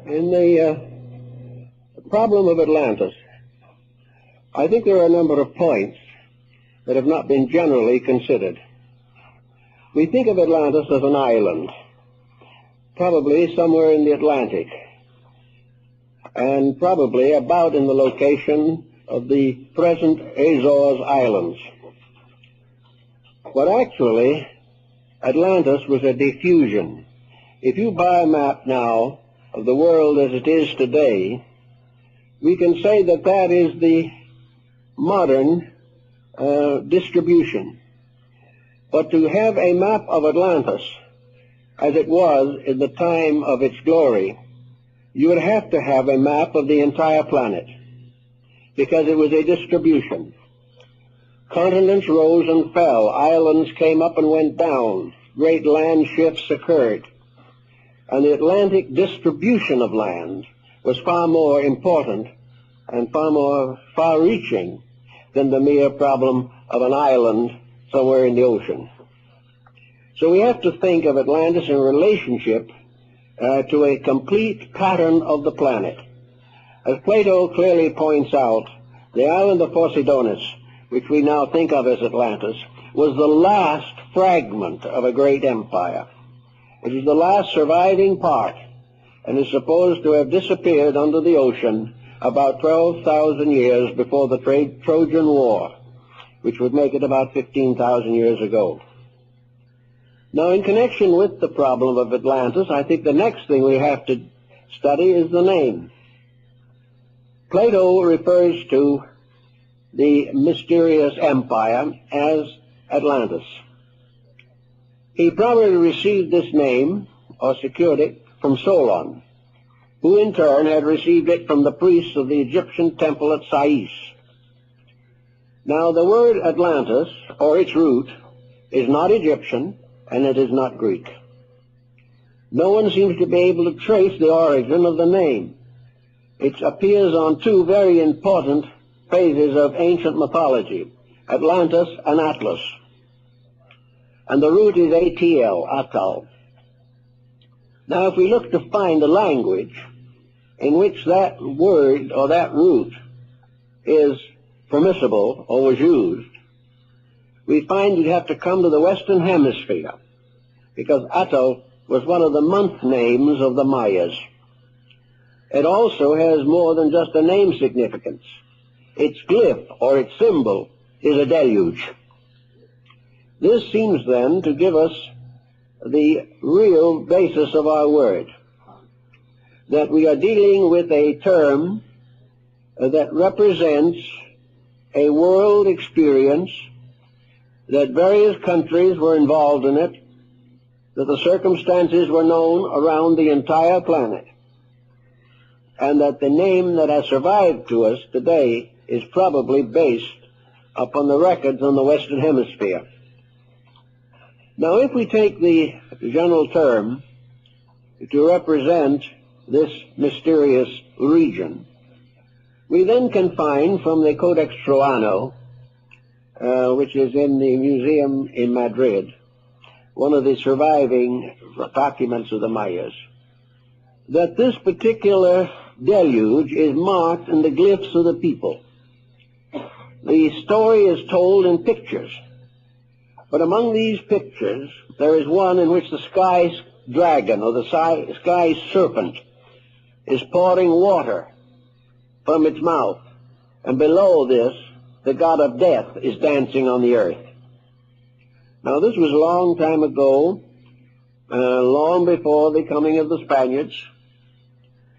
In the problem of Atlantis, I think there are a number of points that have not been generally considered. We think of Atlantis as an island, probably somewhere in the Atlantic, and probably about in the location of the present Azores Islands. But actually, Atlantis was a diffusion. If you buy a map now of the world as it is today, we can say that that is the modern distribution. But to have a map of Atlantis as it was in the time of its glory, you would have to have a map of the entire planet, because it was a distribution. Continents rose and fell, islands came up and went down, great land shifts occurred, and the Atlantic distribution of land was far more important and far more far-reaching than the mere problem of an island somewhere in the ocean. So we have to think of Atlantis in relationship to a complete pattern of the planet. As Plato clearly points out, the island of Poseidonis, which we now think of as Atlantis, was the last fragment of a great empire. It is the last surviving part, and is supposed to have disappeared under the ocean about 12,000 years before the Trojan War, which would make it about 15,000 years ago. Now, in connection with the problem of Atlantis, I think the next thing we have to study is the name. Plato refers to the mysterious empire as Atlantis. He probably received this name, or secured it, from Solon, who in turn had received it from the priests of the Egyptian temple at Sais. Now, the word Atlantis, or its root, is not Egyptian, and it is not Greek. No one seems to be able to trace the origin of the name. It appears on two very important phases of ancient mythology, Atlantis and Atlas. And the root is ATL, Atal. Now, if we look to find the language in which that word or that root is permissible or was used, we find you'd have to come to the Western Hemisphere, because Atal was one of the month names of the Mayas. It also has more than just a name significance. Its glyph, or its symbol, is a deluge. This seems then to give us the real basis of our word, that we are dealing with a term that represents a world experience, that various countries were involved in it, that the circumstances were known around the entire planet, and that the name that has survived to us today is probably based upon the records on the Western Hemisphere. Now, if we take the general term to represent this mysterious region, we then can find from the Codex Troano, which is in the museum in Madrid, one of the surviving documents of the Mayas, that this particular deluge is marked in the glyphs of the people. The story is told in pictures, but among these pictures there is one in which the sky dragon, or the sky serpent, is pouring water from its mouth, and below this the god of death is dancing on the earth. Now, this was a long time ago, long before the coming of the Spaniards,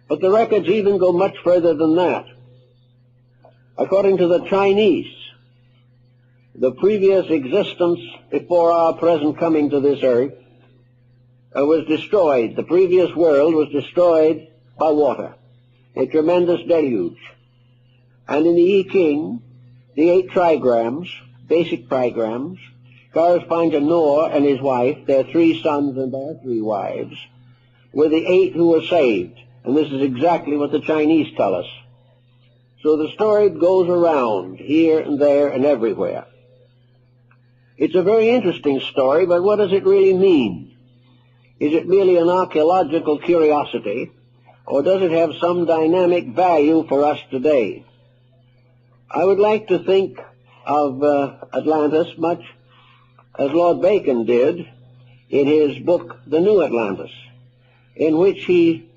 but the records even go much further than that. According to the Chinese, the previous existence before our present coming to this earth was destroyed. The previous world was destroyed by water, a tremendous deluge. And in the I Ching, the 8 trigrams, basic trigrams, correspond to Noah and his wife, their 3 sons and their 3 wives, were the 8 who were saved. And this is exactly what the Chinese tell us. So the story goes around here and there and everywhere. It's a very interesting story, but what does it really mean? Is it merely an archaeological curiosity, or does it have some dynamic value for us today? I would like to think of Atlantis much as Lord Bacon did in his book, The New Atlantis, in which he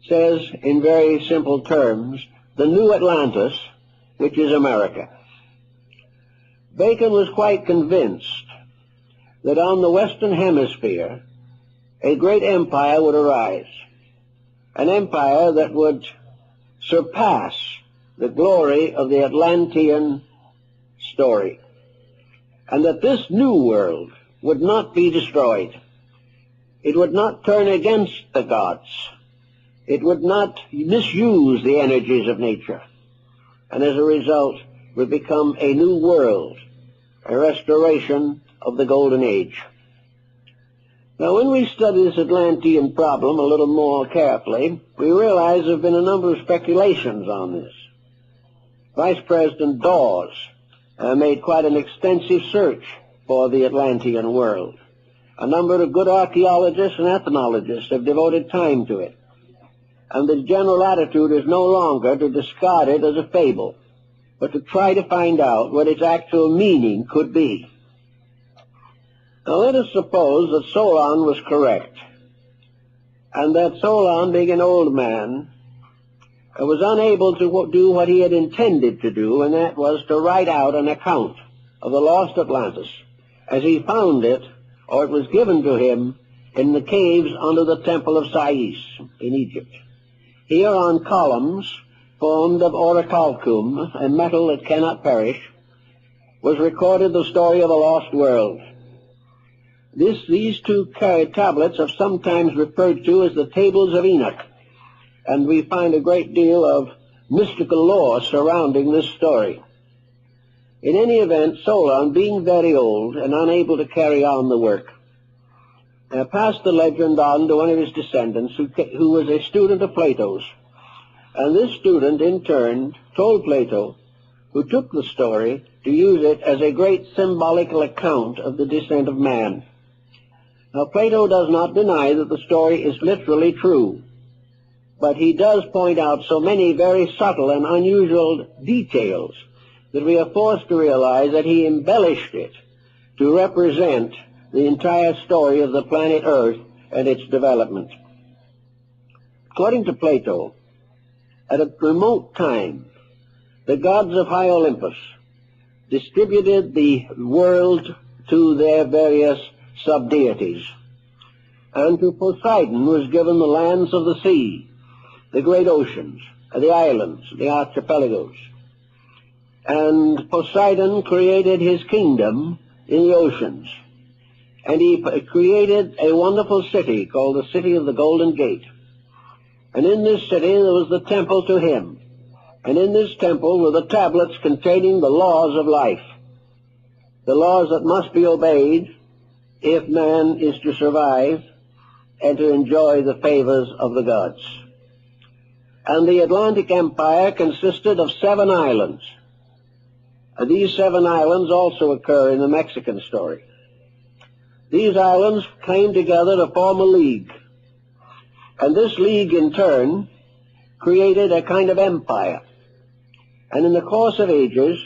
says in very simple terms, the new Atlantis, which is America. Bacon was quite convinced that on the Western Hemisphere a great empire would arise, an empire that would surpass the glory of the Atlantean story, and that this new world would not be destroyed. It would not turn against the gods. It would not misuse the energies of nature, and as a result would become a new world, a restoration of the Golden Age. Now, when we study this Atlantean problem a little more carefully, we realize there have been a number of speculations on this. Vice President Dawes made quite an extensive search for the Atlantean world. A number of good archaeologists and ethnologists have devoted time to it. And the general attitude is no longer to discard it as a fable, but to try to find out what its actual meaning could be. Now let us suppose that Solon was correct, and that Solon, being an old man, was unable to do what he had intended to do, and that was to write out an account of the lost Atlantis as he found it, or it was given to him, in the caves under the temple of Sais in Egypt. Here on columns formed of orichalcum, a metal that cannot perish, was recorded the story of a lost world. These two tablets are sometimes referred to as the Tables of Enoch, and we find a great deal of mystical lore surrounding this story. In any event, Solon, being very old and unable to carry on the work, passed the legend on to one of his descendants who was a student of Plato's. And this student, in turn, told Plato, who took the story, to use it as a great symbolical account of the descent of man. Now, Plato does not deny that the story is literally true, but he does point out so many very subtle and unusual details that we are forced to realize that he embellished it to represent the entire story of the planet Earth and its development. According to Plato, at a remote time, the gods of high Olympus distributed the world to their various sub-deities, and to Poseidon was given the lands of the sea, the great oceans, the islands, the archipelagos. And Poseidon created his kingdom in the oceans, and he created a wonderful city called the City of the Golden Gate. And in this city there was the temple to him, and in this temple were the tablets containing the laws of life, the laws that must be obeyed if man is to survive and to enjoy the favors of the gods. And the Atlantic Empire consisted of 7 islands. These 7 islands also occur in the Mexican story. These islands came together to form a league, and this league in turn created a kind of empire. And in the course of ages,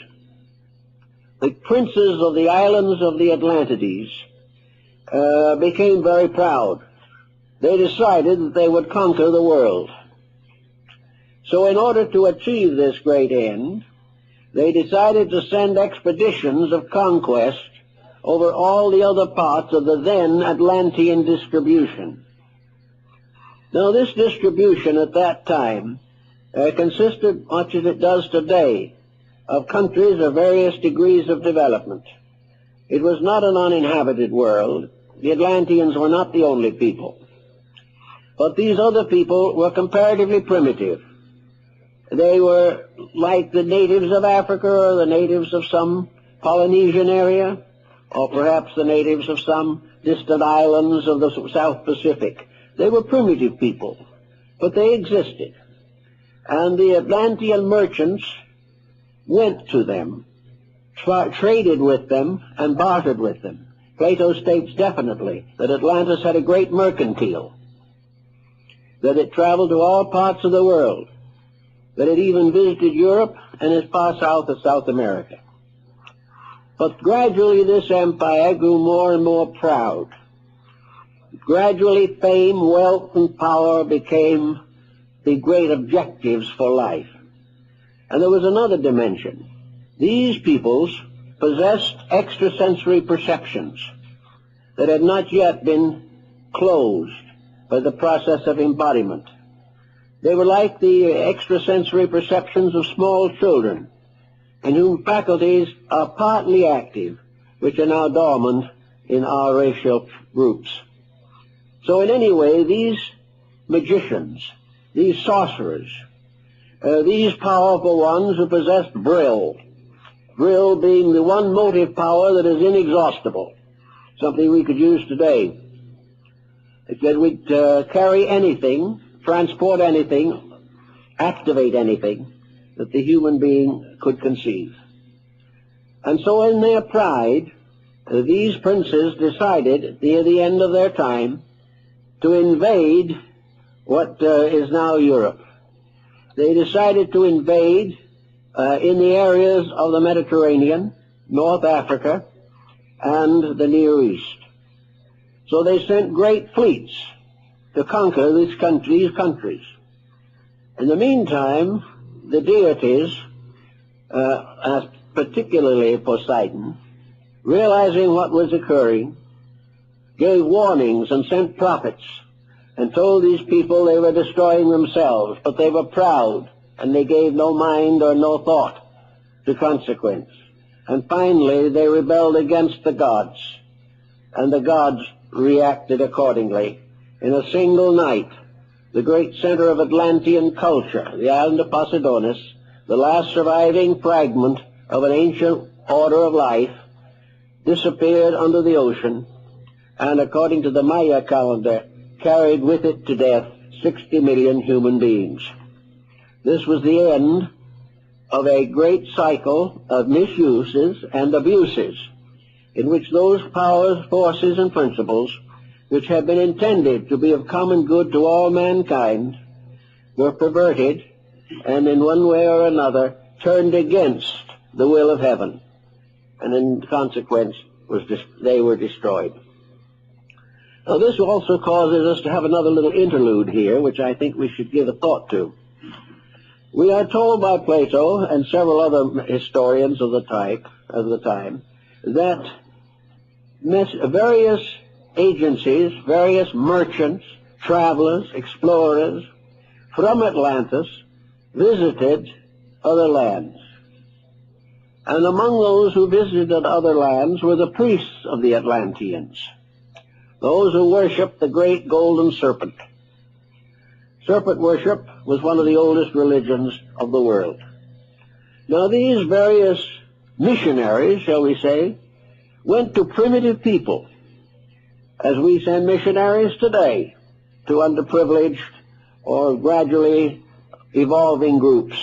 the princes of the islands of the Atlantides became very proud. They decided that they would conquer the world. So in order to achieve this great end, they decided to send expeditions of conquest over all the other parts of the then Atlantean distribution. Now this distribution at that time consisted, much as it does today, of countries of various degrees of development. It was not an uninhabited world. The Atlanteans were not the only people. But these other people were comparatively primitive. They were like the natives of Africa or the natives of some Polynesian area, or perhaps the natives of some distant islands of the South Pacific. They were primitive people, but they existed. And the Atlantean merchants went to them, traded with them, and bartered with them. Plato states definitely that Atlantis had a great mercantile. that it traveled to all parts of the world, that it even visited Europe and as far south as South America. But gradually this empire grew more and more proud. Gradually fame, wealth, and power became the great objectives for life. And there was another dimension. These peoples possessed extrasensory perceptions that had not yet been closed by the process of embodiment. They were like the extrasensory perceptions of small children, in whom faculties are partly active, which are now dormant in our racial groups. So in any way, these magicians, these sorcerers, these powerful ones who possessed Brill being the one motive power that is inexhaustible, something we could use today, that would carry anything, transport anything, activate anything that the human being could conceive. And so in their pride, these princes decided near the end of their time to invade what is now Europe. They decided to invade in the areas of the Mediterranean, North Africa, and the Near East. So they sent great fleets to conquer these countries. In the meantime, the deities, particularly Poseidon, realizing what was occurring, gave warnings and sent prophets and told these people they were destroying themselves, but they were proud and they gave no mind or no thought to consequence. And finally they rebelled against the gods, and the gods reacted accordingly. In a single night, the great center of Atlantean culture, the island of Poseidonis, the last surviving fragment of an ancient order of life, disappeared under the ocean, and according to the Maya calendar, carried with it to death 60 million human beings. This was the end of a great cycle of misuses and abuses in which those powers, forces, and principles which had been intended to be of common good to all mankind were perverted and in one way or another turned against the will of heaven, and in consequence they were destroyed. Now this also causes us to have another little interlude here, which I think we should give a thought to. We are told by Plato and several other historians of the time that various agencies, various merchants, travelers, explorers from Atlantis visited other lands. And among those who visited other lands were the priests of the Atlanteans, those who worshipped the great golden serpent. Serpent worship was one of the oldest religions of the world. Now these various missionaries, shall we say, went to primitive people, as we send missionaries today to underprivileged or gradually evolving groups.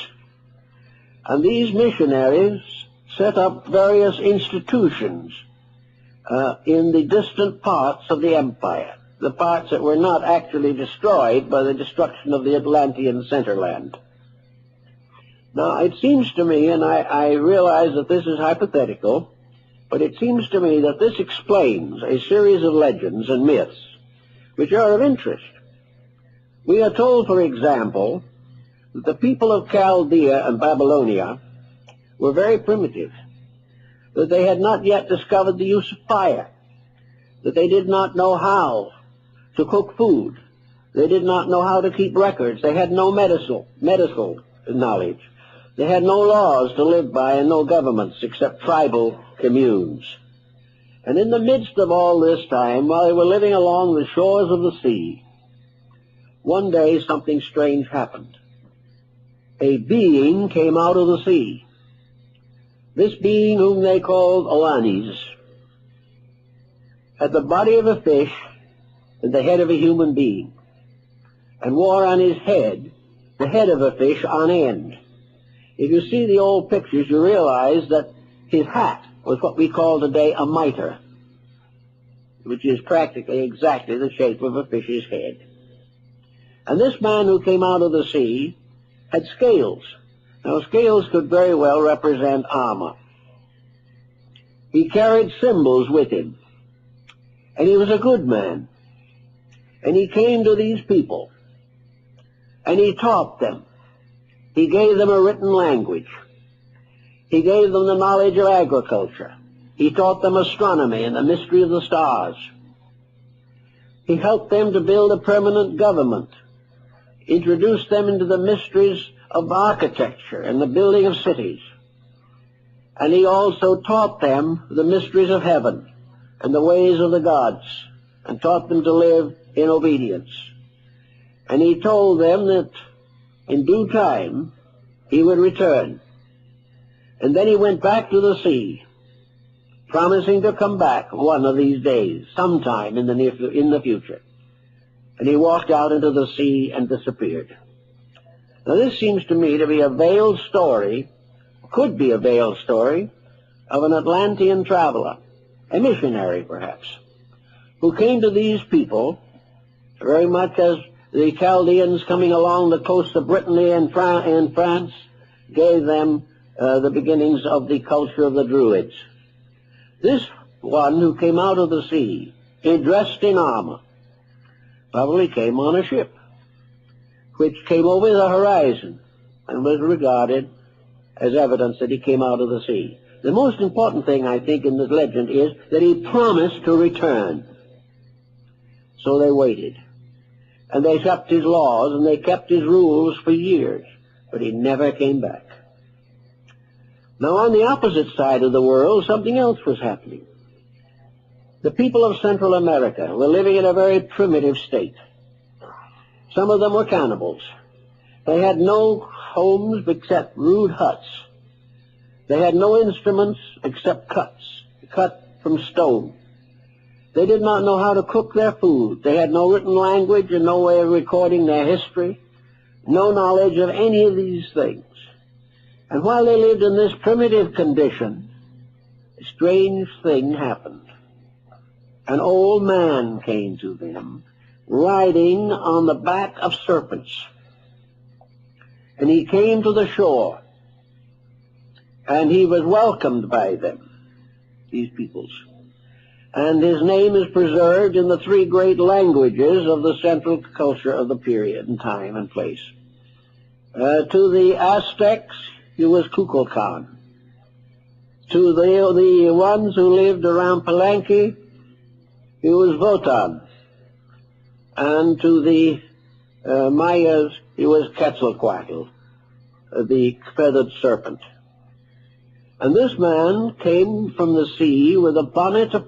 And these missionaries set up various institutions in the distant parts of the empire, the parts that were not actually destroyed by the destruction of the Atlantean centerland. Now, it seems to me, and I realize that this is hypothetical, but it seems to me that this explains a series of legends and myths which are of interest. We are told, for example, that the people of Chaldea and Babylonia were very primitive, that they had not yet discovered the use of fire, that they did not know how to cook food, they did not know how to keep records, they had no medical knowledge, they had no laws to live by and no governments except tribal communes. And in the midst of all this time, while they were living along the shores of the sea, one day something strange happened. A being came out of the sea. This being, whom they called Oannes, had the body of a fish and the head of a human being, and wore on his head the head of a fish on end. If you see the old pictures, you realize that his hat was what we call today a mitre, which is practically exactly the shape of a fish's head. And this man who came out of the sea had scales. Now, scales could very well represent armor. He carried symbols with him. And he was a good man. And he came to these people. And he taught them. He gave them a written language. He gave them the knowledge of agriculture. He taught them astronomy and the mystery of the stars. He helped them to build a permanent government, introduced them into the mysteries of architecture and the building of cities. And he also taught them the mysteries of heaven and the ways of the gods, and taught them to live in obedience. And he told them that in due time he would return. And then he went back to the sea, promising to come back one of these days, sometime in the future. And he walked out into the sea and disappeared. Now this seems to me to be a veiled story, could be a veiled story, of an Atlantean traveler, a missionary perhaps, who came to these people very much as the Chaldeans coming along the coast of Brittany and France gave them the beginnings of the culture of the Druids. This one who came out of the sea, dressed in armor, probably came on a ship, which came over the horizon and was regarded as evidence that he came out of the sea. The most important thing, I think, in this legend is that he promised to return. So they waited. And they kept his laws and they kept his rules for years, but he never came back. Now, on the opposite side of the world, something else was happening. The people of Central America were living in a very primitive state. Some of them were cannibals. They had no homes except rude huts. They had no instruments except cuts, cut from stone. They did not know how to cook their food. They had no written language and no way of recording their history, no knowledge of any of these things. And while they lived in this primitive condition, a strange thing happened. An old man came to them, riding on the back of serpents. And he came to the shore, and he was welcomed by them, these peoples. And his name is preserved in the three great languages of the central culture of the period and time and place. To the Aztecs, he was Kukulkan. To the ones who lived around Palenque, he was Wotan. And to the Mayas, he was Quetzalcoatl, the feathered serpent. And this man came from the sea with a bonnet of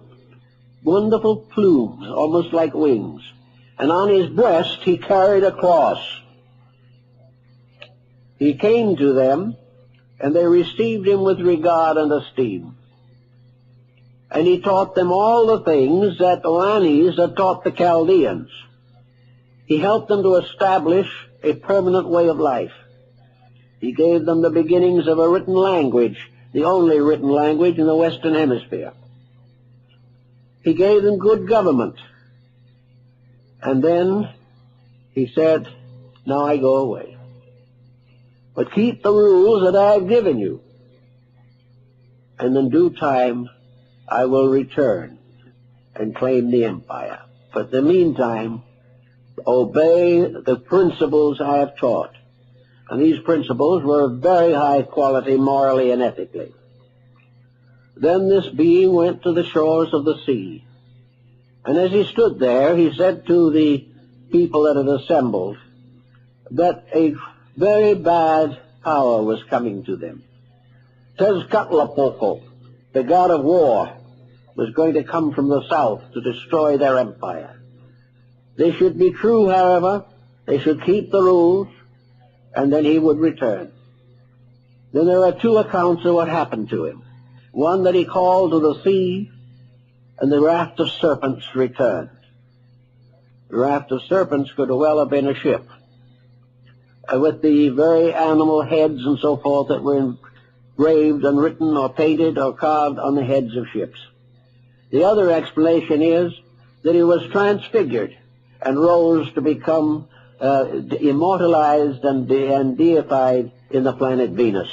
wonderful plumes, almost like wings. And on his breast he carried a cross. He came to them, and they received him with regard and esteem. And he taught them all the things that Atlantis had taught the Chaldeans. He helped them to establish a permanent way of life. He gave them the beginnings of a written language, the only written language in the Western Hemisphere. He gave them good government. And then he said, now I go away. But keep the rules that I have given you. And in due time, I will return and claim the empire. But in the meantime, obey the principles I have taught. And these principles were of very high quality morally and ethically. Then this being went to the shores of the sea. And as he stood there, he said to the people that had assembled that a very bad power was coming to them. Tezcatlipoca, the god of war, was going to come from the south to destroy their empire. They should be true, however. They should keep the rules, and then he would return. Then there are two accounts of what happened to him. One that he called to the sea, and the raft of serpents returned. The raft of serpents could well have been a ship, with the very animal heads and so forth that were engraved and written or painted or carved on the heads of ships. The other explanation is that he was transfigured and rose to become immortalized and deified in the planet Venus.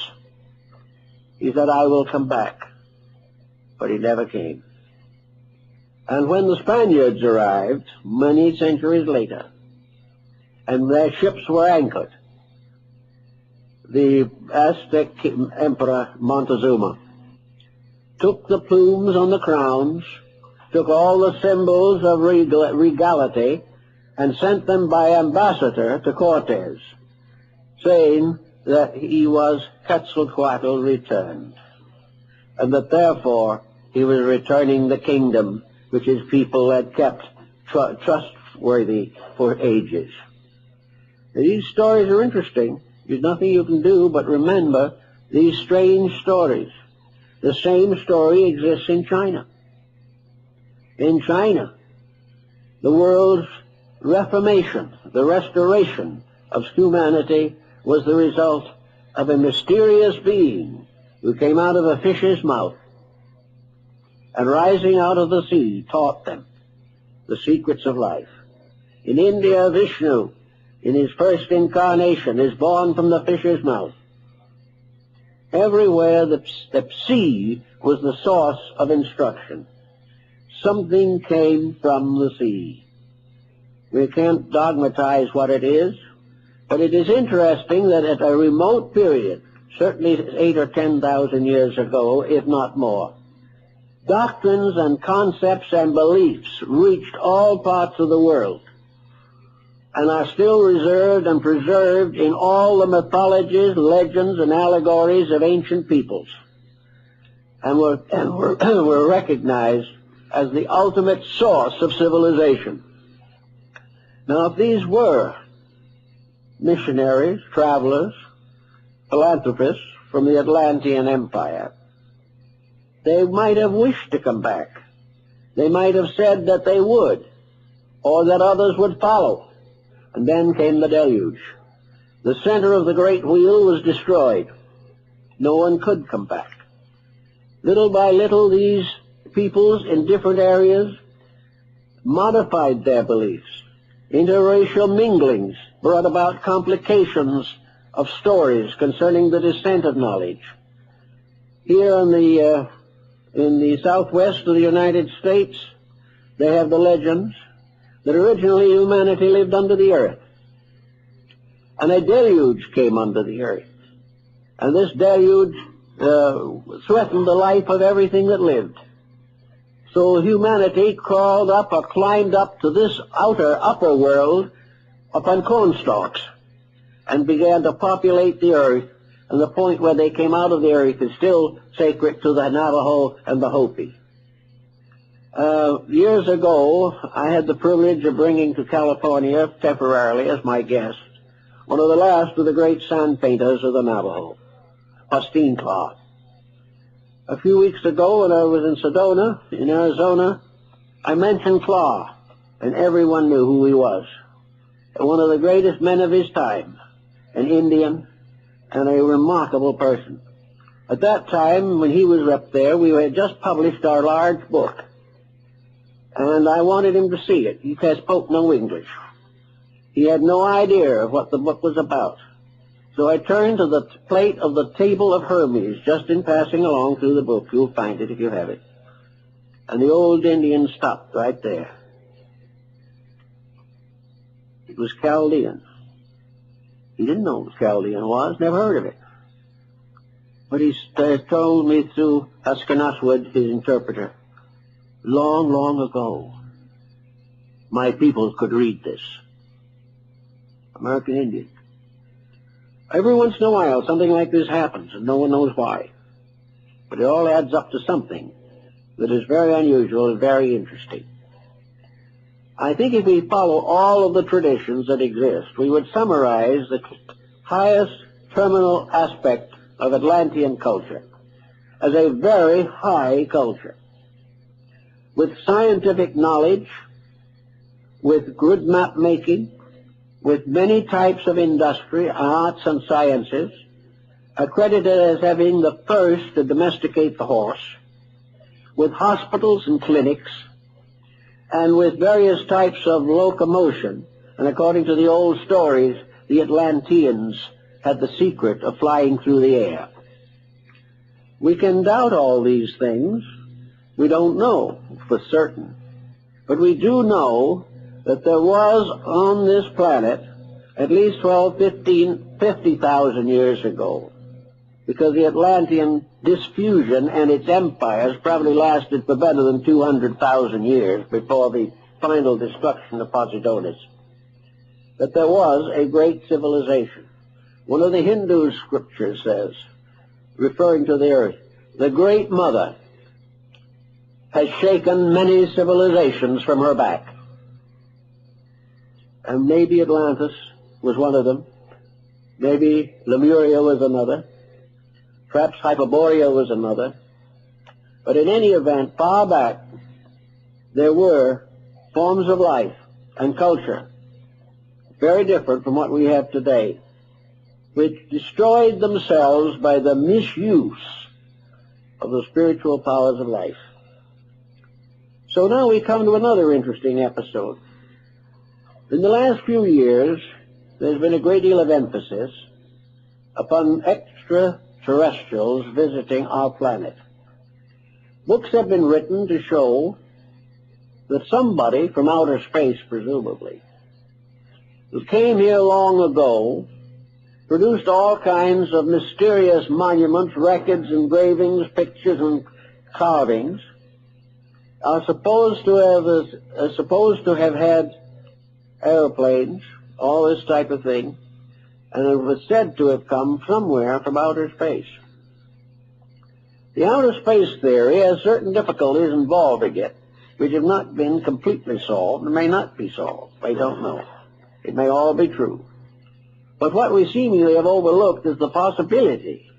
He said, I will come back. But he never came. And when the Spaniards arrived, many centuries later, and their ships were anchored, the Aztec Emperor Montezuma took the plumes on the crowns, took all the symbols of regality, and sent them by ambassador to Cortes, saying that he was Quetzalcoatl returned, and that therefore he was returning the kingdom which his people had kept trustworthy for ages. These stories are interesting. There's nothing you can do but remember these strange stories. The same story exists in China. In China, the world's reformation, the restoration of humanity, was the result of a mysterious being who came out of a fish's mouth and, rising out of the sea, taught them the secrets of life. In India, Vishnu, in his first incarnation, is born from the fish's mouth. Everywhere the sea was the source of instruction. Something came from the sea. We can't dogmatize what it is, but it is interesting that at a remote period, certainly 8,000 or 10,000 years ago, if not more, doctrines and concepts and beliefs reached all parts of the world and are still reserved and preserved in all the mythologies, legends, and allegories of ancient peoples, and were recognized as the ultimate source of civilization. Now, if these were missionaries, travelers, philanthropists from the Atlantean Empire, they might have wished to come back. They might have said that they would, or that others would follow. And then came the deluge. The center of the great wheel was destroyed. No one could come back. Little by little, these peoples in different areas modified their beliefs. Interracial minglings brought about complications of stories concerning the descent of knowledge. Here in the southwest of the United States, they have the legends that originally humanity lived under the earth, and a deluge came under the earth, and this deluge threatened the life of everything that lived. So humanity crawled up or climbed up to this upper world upon cornstalks and began to populate the earth, and the point where they came out of the earth is still sacred to the Navajo and the Hopi. Years ago, I had the privilege of bringing to California temporarily as my guest one of the last of the great sand painters of the Navajo, Austin Claw. A few weeks ago, when I was in Sedona, in Arizona, I mentioned Claw, and everyone knew who he was. One of the greatest men of his time, an Indian, and a remarkable person. At that time, when he was up there, we had just published our large book, and I wanted him to see it. He spoke no English. He had no idea of what the book was about. So I turned to the plate of the Table of Hermes, just in passing along through the book. You'll find it if you have it. And the old Indian stopped right there. It was Chaldean. He didn't know what Chaldean was, never heard of it. But he told me through Askenaswood, his interpreter, long, long ago, my people could read this. American Indian. Every once in a while, something like this happens, and no one knows why. But it all adds up to something that is very unusual and very interesting. I think if we follow all of the traditions that exist, we would summarize the highest terminal aspect of Atlantean culture as a very high culture, with scientific knowledge, with good map making, with many types of industry, arts, and sciences, accredited as having the first to domesticate the horse, with hospitals and clinics, and with various types of locomotion And according to the old stories, the Atlanteans had the secret of flying through the air. We can doubt all these things. We don't know for certain. But we do know that there was on this planet at least 12, 15, 50,000 years ago, because the Atlantean diffusion and its empires probably lasted for better than 200,000 years before the final destruction of Poseidonis, that there was a great civilization. One of the Hindu scriptures says, referring to the earth, the Great Mother has shaken many civilizations from her back. And maybe Atlantis was one of them. Maybe Lemuria was another. Perhaps Hyperborea was another. But in any event, far back, there were forms of life and culture very different from what we have today, which destroyed themselves by the misuse of the spiritual powers of life. So now we come to another interesting episode. In the last few years, there's been a great deal of emphasis upon extraterrestrials visiting our planet. Books have been written to show that somebody from outer space, presumably, who came here long ago, produced all kinds of mysterious monuments, records, engravings, pictures, and carvings, are supposed to have had airplanes, all this type of thing, and it was said to have come somewhere from outer space. The outer space theory has certain difficulties involving it, which have not been completely solved and may not be solved. I don't know. It may all be true. But what we seemingly have overlooked is the possibility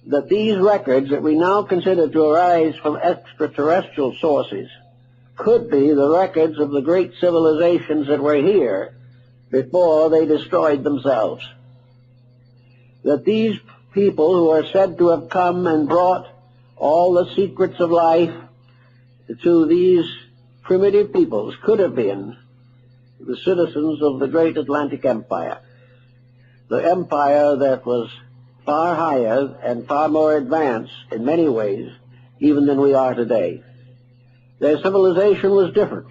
that these records that we now consider to arise from extraterrestrial sources could be the records of the great civilizations that were here before they destroyed themselves. That these people who are said to have come and brought all the secrets of life to these primitive peoples could have been the citizens of the great Atlantic Empire, the empire that was far higher and far more advanced in many ways even than we are today. Their civilization was different.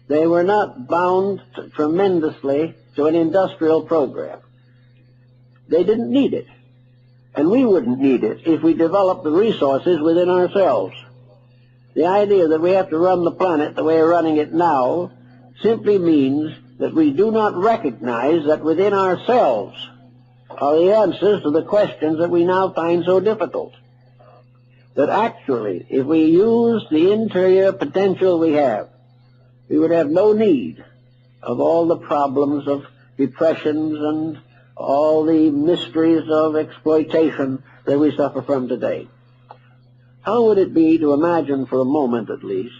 They were not bound tremendously to an industrial program. They didn't need it, and we wouldn't need it if we developed the resources within ourselves. The idea that we have to run the planet the way we're running it now simply means that we do not recognize that within ourselves are the answers to the questions that we now find so difficult. That actually, if we use the interior potential we have, we would have no need of all the problems of depressions and all the mysteries of exploitation that we suffer from today. How would it be to imagine for a moment at least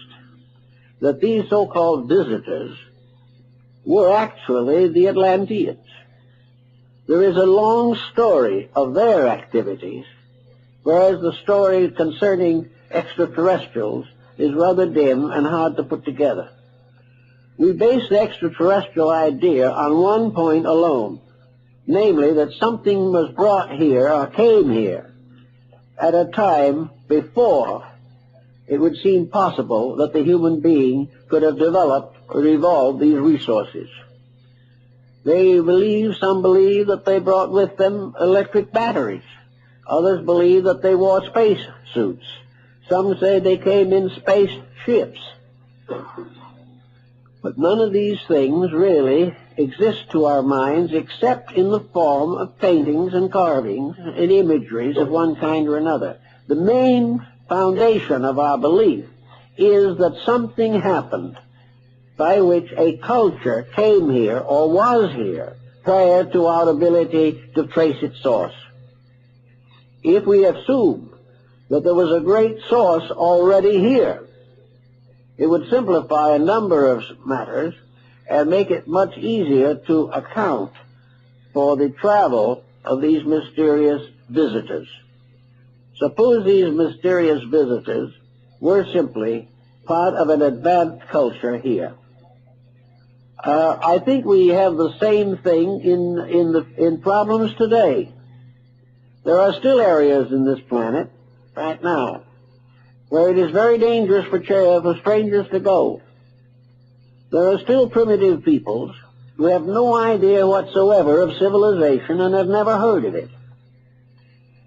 that these so-called visitors were actually the Atlanteans? There is a long story of their activities, whereas the story concerning extraterrestrials is rather dim and hard to put together. We base the extraterrestrial idea on one point alone, namely that something was brought here or came here at a time before it would seem possible that the human being could have developed or evolved these resources. Some believe that they brought with them electric batteries. Others believe that they wore space suits. Some say they came in space ships. But none of these things really exist to our minds except in the form of paintings and carvings and imageries of one kind or another. The main foundation of our belief is that something happened by which a culture came here or was here prior to our ability to trace its source. If we assume that there was a great source already here, it would simplify a number of matters and make it much easier to account for the travel of these mysterious visitors. Suppose these mysterious visitors were simply part of an advanced culture here. I think we have the same thing in problems today. There are still areas in this planet right now where it is very dangerous for strangers to go. There are still primitive peoples who have no idea whatsoever of civilization and have never heard of it.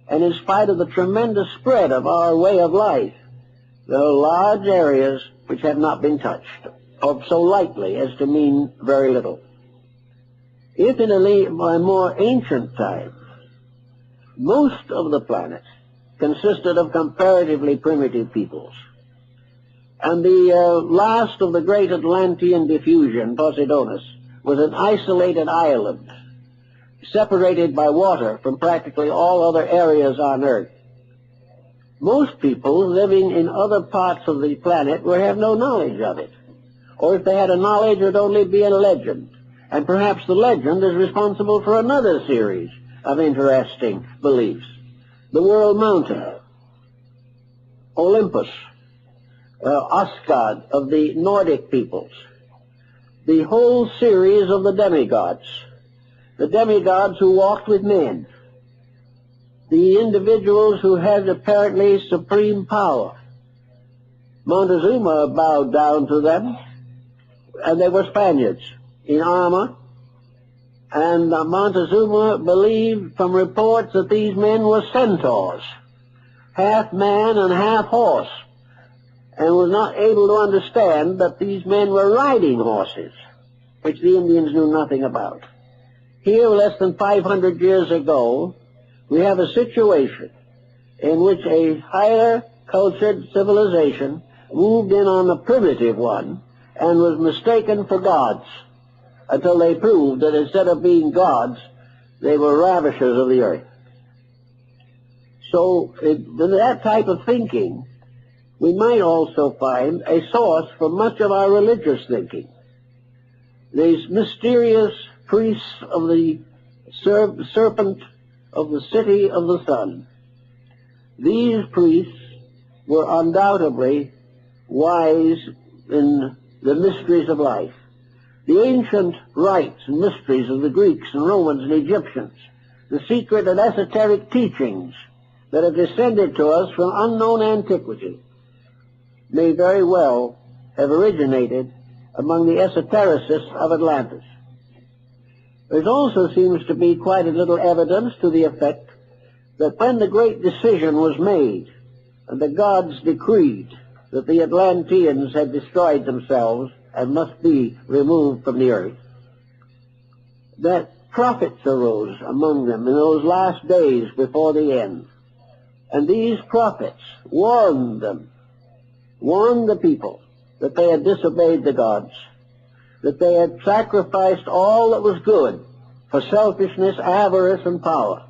And in spite of the tremendous spread of our way of life, there are large areas which have not been touched, or so lightly as to mean very little. If in a more ancient time, most of the planet consisted of comparatively primitive peoples, and the last of the great Atlantean diffusion, Poseidonus, was an isolated island, separated by water from practically all other areas on Earth. Most people living in other parts of the planet would have no knowledge of it. Or if they had a knowledge, it would only be a legend. And perhaps the legend is responsible for another series of interesting beliefs. The World Mountain, Olympus, Asgard of the Nordic peoples, the whole series of the demigods who walked with men, the individuals who had apparently supreme power. Montezuma bowed down to them, and they were Spaniards in armor, and Montezuma believed from reports that these men were centaurs, half man and half horse, and was not able to understand that these men were riding horses, which the Indians knew nothing about. Here, less than 500 years ago, we have a situation in which a higher cultured civilization moved in on the primitive one and was mistaken for gods until they proved that instead of being gods, they were ravishers of the earth. So in that type of thinking, we might also find a source for much of our religious thinking. These mysterious priests of the serpent of the city of the sun. These priests were undoubtedly wise in the mysteries of life. The ancient rites and mysteries of the Greeks and Romans and Egyptians, the secret and esoteric teachings that have descended to us from unknown antiquity, may very well have originated among the esotericists of Atlantis. There also seems to be quite a little evidence to the effect that when the great decision was made and the gods decreed that the Atlanteans had destroyed themselves and must be removed from the earth, that prophets arose among them in those last days before the end. And these prophets warned the people that they had disobeyed the gods, that they had sacrificed all that was good for selfishness, avarice, and power.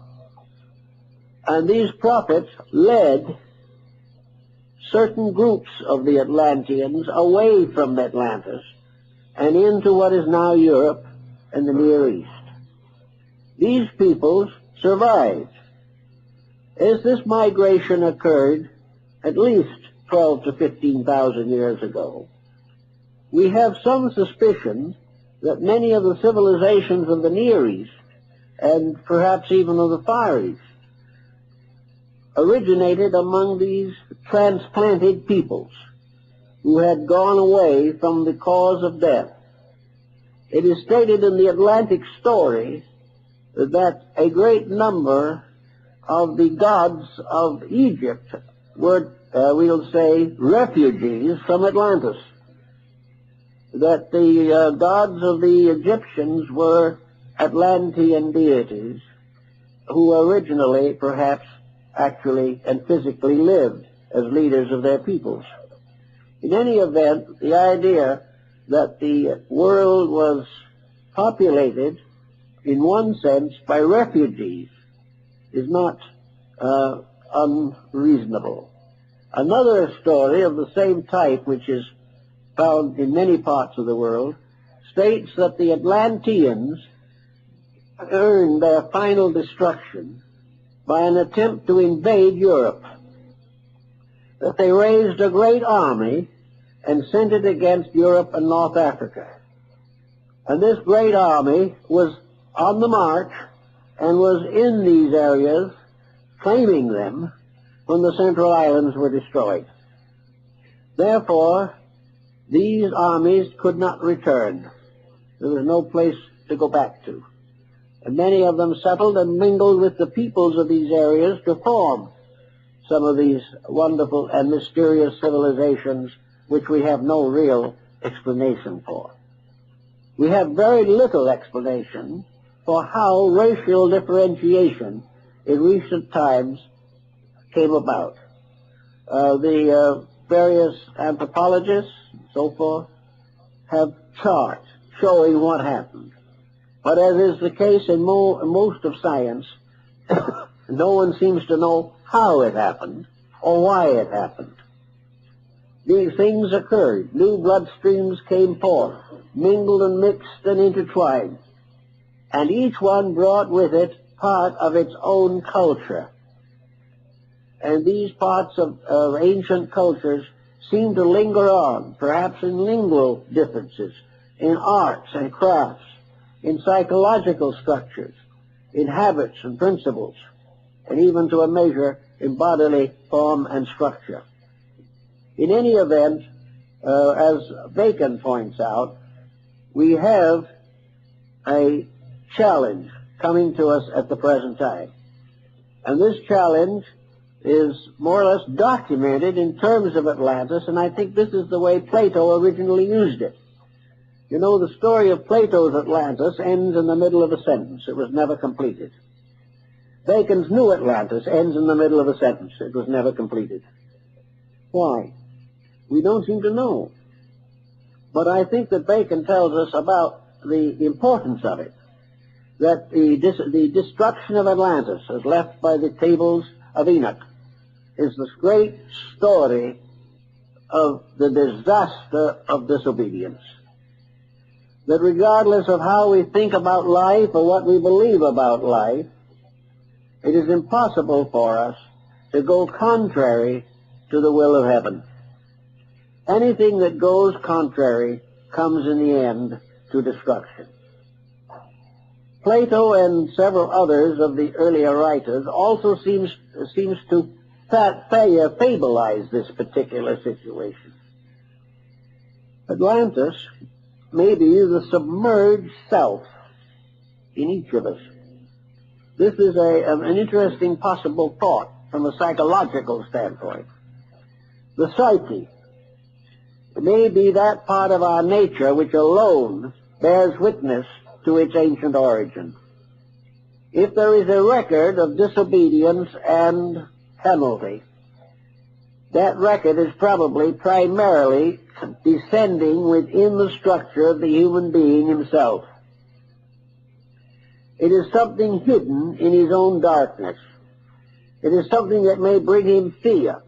And these prophets led certain groups of the Atlanteans away from Atlantis and into what is now Europe and the Near East. These peoples survived. As this migration occurred at least 12 to 15,000 years ago, we have some suspicion that many of the civilizations of the Near East, and perhaps even of the Far East, originated among these transplanted peoples who had gone away from the cause of death. It is stated in the Atlantic story that a great number of the gods of Egypt were, we'll say, refugees from Atlantis. That the gods of the Egyptians were Atlantean deities who originally, perhaps, actually and physically lived as leaders of their peoples. In any event, the idea that the world was populated, in one sense, by refugees is not unreasonable. Another story of the same type, which is found in many parts of the world, states that the Atlanteans earned their final destruction by an attempt to invade Europe, that they raised a great army and sent it against Europe and North Africa. And this great army was on the march and was in these areas, claiming them when the Central Islands were destroyed. Therefore, these armies could not return. There was no place to go back to. And many of them settled and mingled with the peoples of these areas to form some of these wonderful and mysterious civilizations which we have no real explanation for. We have very little explanation for how racial differentiation in recent times came about. The various anthropologists and so forth have charts showing what happened. But as is the case in most of science, no one seems to know how it happened or why it happened. These things occurred. New bloodstreams came forth, mingled and mixed and intertwined, and each one brought with it part of its own culture. And these parts of ancient cultures seem to linger on, perhaps in lingual differences, in arts and crafts, in psychological structures, in habits and principles, and even to a measure in bodily form and structure. In any event, as Bacon points out, we have a challenge coming to us at the present time. And this challenge is more or less documented in terms of Atlantis, and I think this is the way Plato originally used it. You know, the story of Plato's Atlantis ends in the middle of a sentence. It was never completed. Bacon's New Atlantis ends in the middle of a sentence. It was never completed. Why? We don't seem to know. But I think that Bacon tells us about the importance of it, that the destruction of Atlantis, as left by the tables of Enoch, is this great story of the disaster of disobedience. That regardless of how we think about life or what we believe about life, it is impossible for us to go contrary to the will of heaven. Anything that goes contrary comes in the end to destruction. Plato and several others of the earlier writers also seems to fableize this particular situation. Atlantis may be the submerged self in each of us. This is an interesting possible thought from a psychological standpoint. The psyche may be that part of our nature which alone bears witness to its ancient origin. If there is a record of disobedience and penalty, that record is probably primarily descending within the structure of the human being himself. It is something hidden in his own darkness. It is something that may bring him fear.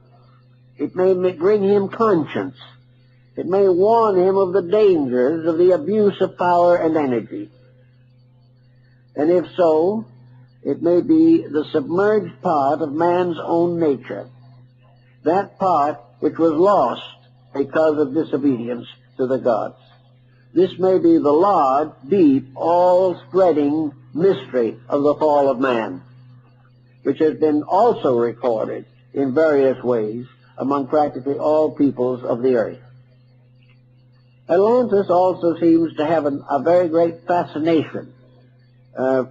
It may bring him conscience. It may warn him of the dangers of the abuse of power and energy. And if so, it may be the submerged part of man's own nature, that part which was lost because of disobedience to the gods. This may be the large, deep, all-spreading mystery of the fall of man, which has been also recorded in various ways among practically all peoples of the earth. Atlantis also seems to have a very great fascination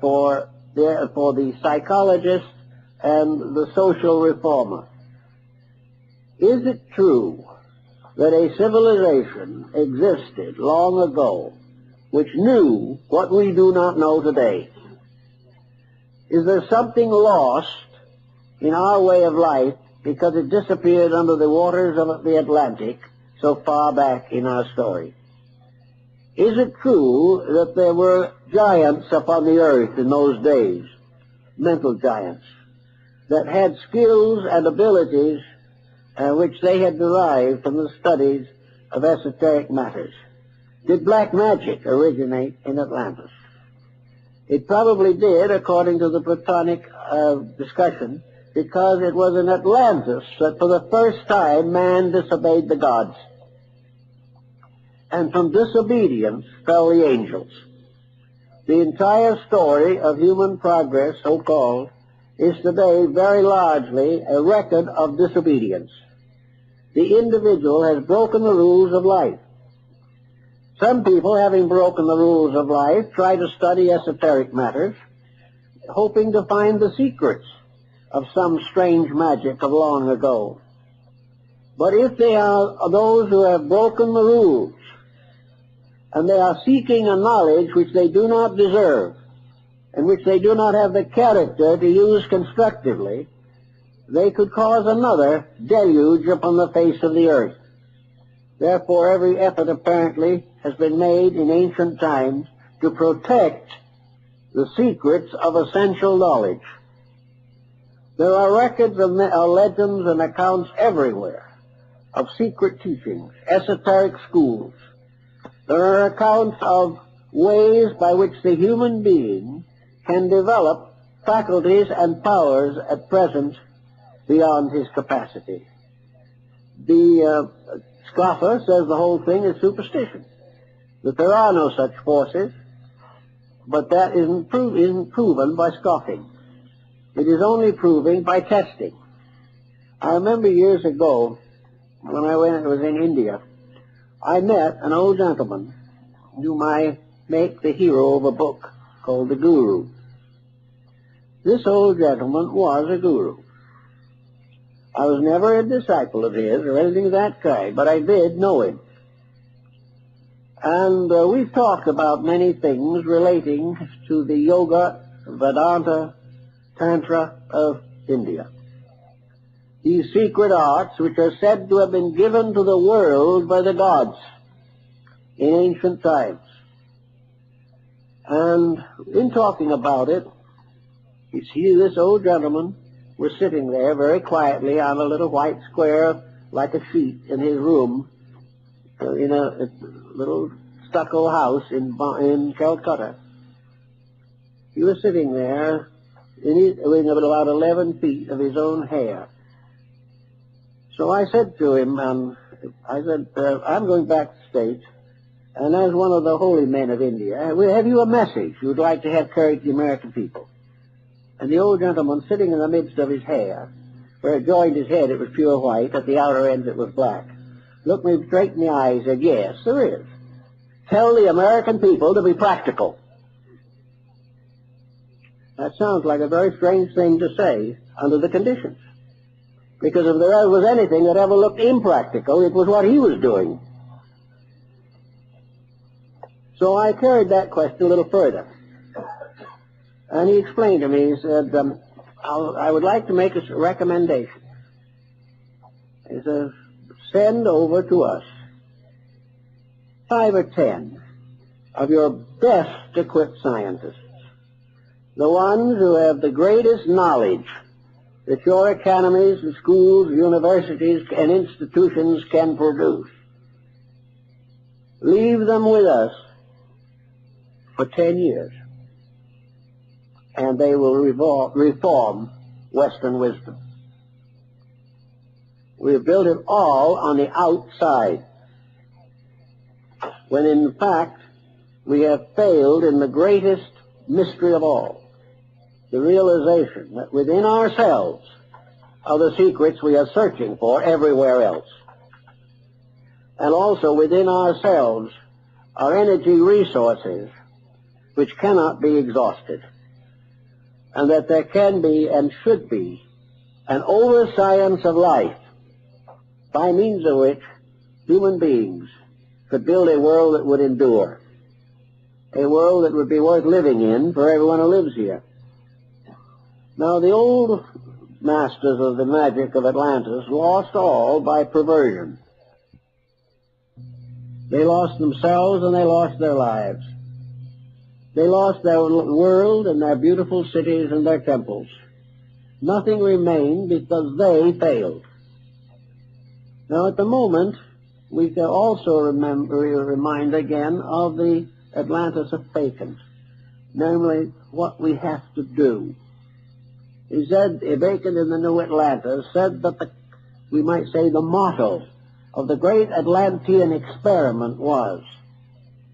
for the psychologist and the social reformer. Is it true that a civilization existed long ago which knew what we do not know today? Is there something lost in our way of life because it disappeared under the waters of the Atlantic so far back in our story? Is it true that there were giants upon the earth in those days, mental giants, that had skills and abilities which they had derived from the studies of esoteric matters? Did black magic originate in Atlantis? It probably did, according to the Platonic discussion, because it was in Atlantis that for the first time man disobeyed the gods. and from disobedience fell the angels. The entire story of human progress, so-called, is today very largely a record of disobedience. The individual has broken the rules of life. Some people, having broken the rules of life, try to study esoteric matters, hoping to find the secrets of some strange magic of long ago. But if they are those who have broken the rules, and they are seeking a knowledge which they do not deserve, and which they do not have the character to use constructively, they could cause another deluge upon the face of the earth. Therefore, every effort apparently has been made in ancient times to protect the secrets of essential knowledge. There are records of legends and accounts everywhere of secret teachings, esoteric schools. There are accounts of ways by which the human being can develop faculties and powers at present beyond his capacity. The scoffer says the whole thing is superstition, that there are no such forces, but that isn't proven by scoffing. It is only proving by testing. I remember years ago, when I was in India, I met an old gentleman whom I make the hero of a book called The Guru. This old gentleman was a guru. I was never a disciple of his or anything of that kind, but I did know him. And we've talked about many things relating to the Yoga, Vedanta, Tantra of India. These secret arts which are said to have been given to the world by the gods in ancient times. And in talking about it, you see this old gentleman was sitting there very quietly on a little white square like a sheet in his room in a little stucco house in Calcutta. He was sitting there in about 11 feet of his own hair. So I said to him, I'm going back to the States, and as one of the holy men of India, have you a message you'd like to have carried to the American people? And the old gentleman, sitting in the midst of his hair, where it joined his head, it was pure white, at the outer ends it was black, looked me straight in the eye and said, yes, there is. Tell the American people to be practical. That sounds like a very strange thing to say under the conditions. Because if there was anything that ever looked impractical, it was what he was doing. So I carried that question a little further. And he explained to me, he said, I would like to make a recommendation. He says, send over to us 5 or 10 of your best equipped scientists, the ones who have the greatest knowledge that your academies and schools, universities, and institutions can produce. Leave them with us for 10 years, and they will reform Western wisdom. We have built it all on the outside, when in fact we have failed in the greatest mystery of all, the realization that within ourselves are the secrets we are searching for everywhere else. And also within ourselves are energy resources which cannot be exhausted. And that there can be and should be an over-science of life by means of which human beings could build a world that would endure, a world that would be worth living in for everyone who lives here. Now, the old masters of the magic of Atlantis lost all by perversion. They lost themselves and they lost their lives. They lost their world and their beautiful cities and their temples. Nothing remained because they failed. Now, at the moment, we can also remind again of the Atlantis of Bacon, namely what we have to do. He said, Bacon in the New Atlantis said that we might say the motto of the great Atlantean experiment was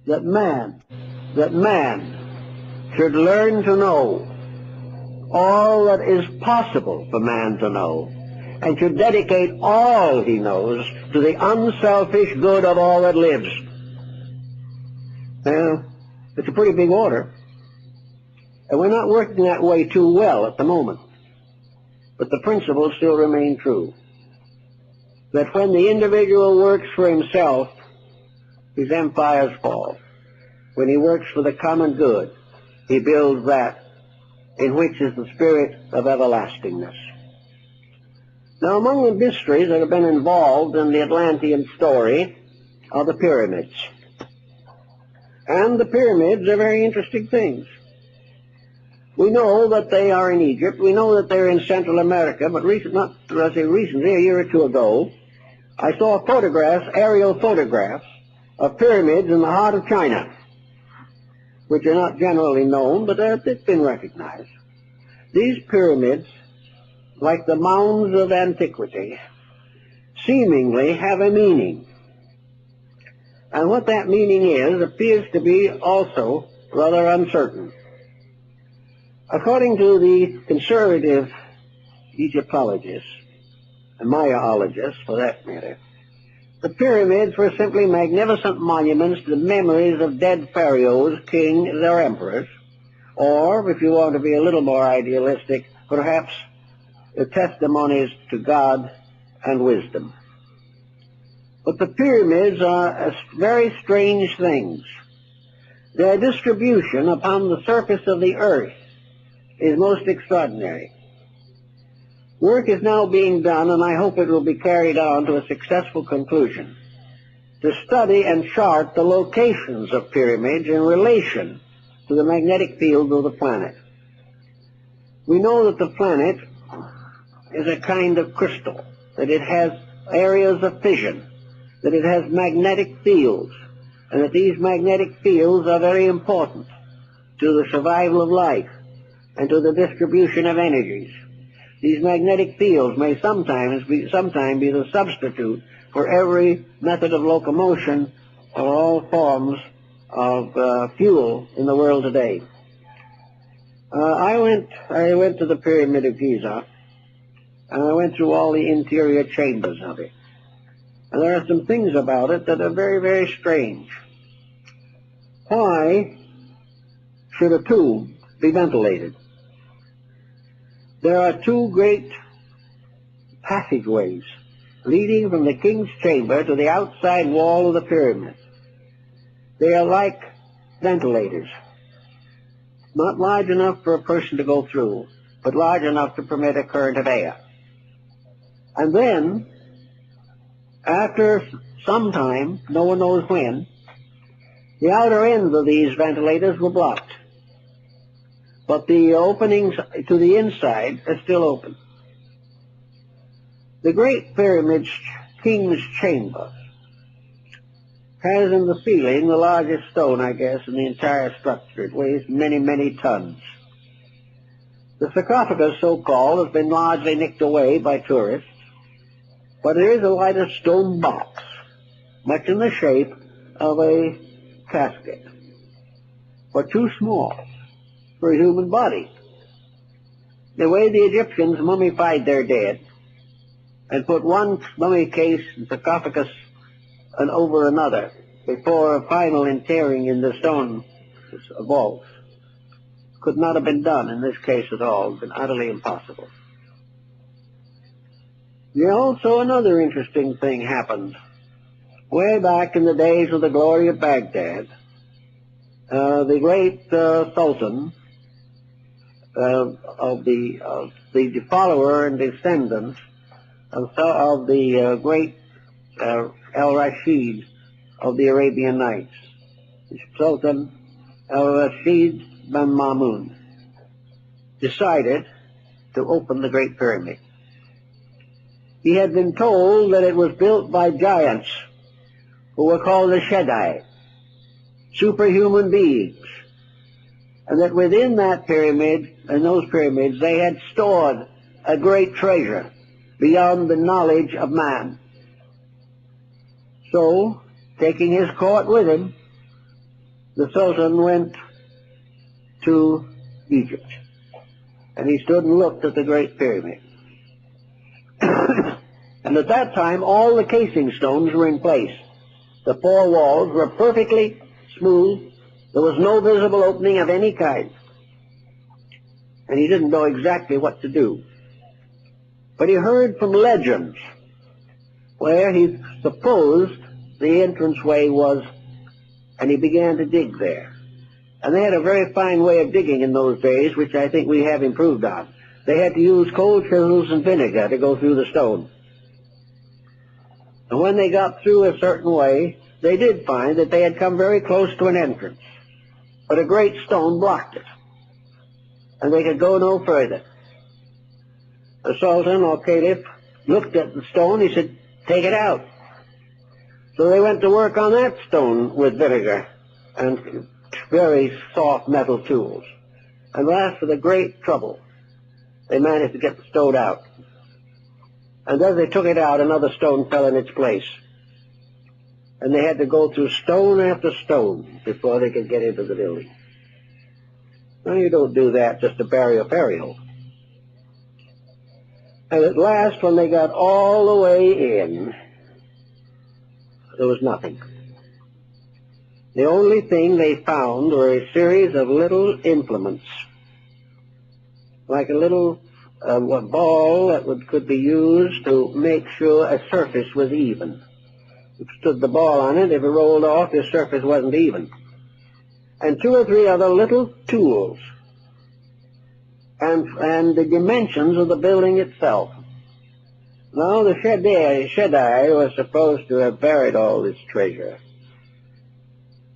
that man should learn to know all that is possible for man to know, and should dedicate all he knows to the unselfish good of all that lives. Now, it's a pretty big order, and we're not working that way too well at the moment. But the principles still remain true. That when the individual works for himself, his empires fall. When he works for the common good, he builds that in which is the spirit of everlastingness. Now, among the mysteries that have been involved in the Atlantean story are the pyramids. And the pyramids are very interesting things. We know that they are in Egypt. We know that they're in Central America, but recently, a year or two ago, I saw aerial photographs of pyramids in the heart of China, which are not generally known, but they've been recognized. These pyramids, like the mounds of Antiquity, seemingly have a meaning. And what that meaning is appears to be also rather uncertain. According to the conservative Egyptologists, and Mayaologists for that matter, the pyramids were simply magnificent monuments to the memories of dead pharaohs, kings, or emperors, or, if you want to be a little more idealistic, perhaps the testimonies to God and wisdom. But the pyramids are very strange things. Their distribution upon the surface of the earth is most extraordinary. Work is now being done, and I hope it will be carried on to a successful conclusion, to study and chart the locations of pyramids in relation to the magnetic field of the planet. We know that the planet is a kind of crystal, that it has areas of fission, that it has magnetic fields, and that these magnetic fields are very important to the survival of life and to the distribution of energies. These magnetic fields may sometime be the substitute for every method of locomotion or all forms of fuel in the world today. I went to the Pyramid of Giza, and I went through all the interior chambers of it. And there are some things about it that are very, very strange. Why should a tomb be ventilated? There are two great passageways leading from the king's chamber to the outside wall of the pyramid. They are like ventilators, not large enough for a person to go through, but large enough to permit a current of air. And then, after some time, no one knows when, the outer ends of these ventilators were blocked, but the openings to the inside are still open. The Great Pyramid's King's Chamber has in the ceiling the largest stone, I guess, in the entire structure. It weighs many, many tons. The sarcophagus, so-called, has been largely nicked away by tourists, but there is a lighter stone box, much in the shape of a casket, but too small for a human body. The way the Egyptians mummified their dead and put one mummy case and sarcophagus and over another before a final interring in the stone vaults could not have been done in this case at all. It's been utterly impossible. Also, another interesting thing happened. Way back in the days of the glory of Baghdad, the great Sultan of the follower and descendant of the great Al-Rashid of the Arabian Nights, Sultan Al-Rashid bin Mamun, decided to open the Great Pyramid. He had been told that it was built by giants who were called the Shaddai, superhuman beings, and that within that pyramid, and those pyramids, they had stored a great treasure beyond the knowledge of man. So, taking his court with him, the Sultan went to Egypt. And he stood and looked at the Great Pyramid. And at that time, all the casing stones were in place. The four walls were perfectly smooth. There was no visible opening of any kind. And he didn't know exactly what to do. But he heard from legends where he supposed the entranceway was, and he began to dig there. And they had a very fine way of digging in those days, which I think we have improved on. They had to use cold chisels and vinegar to go through the stone. And when they got through a certain way, they did find that they had come very close to an entrance. But a great stone blocked it. And they could go no further. The Sultan or Caliph looked at the stone. He said, "Take it out." So they went to work on that stone with vinegar and very soft metal tools. And last, with a great trouble, they managed to get the stone out. And as they took it out, another stone fell in its place. And they had to go through stone after stone before they could get into the building. Now, you don't do that just to bury a burial. And at last, when they got all the way in, there was nothing. The only thing they found were a series of little implements, like a little ball that could be used to make sure a surface was even. If you stood the ball on it, if it rolled off, the surface wasn't even. And two or three other little tools, and the dimensions of the building itself. Now, the Shaddai was supposed to have buried all this treasure.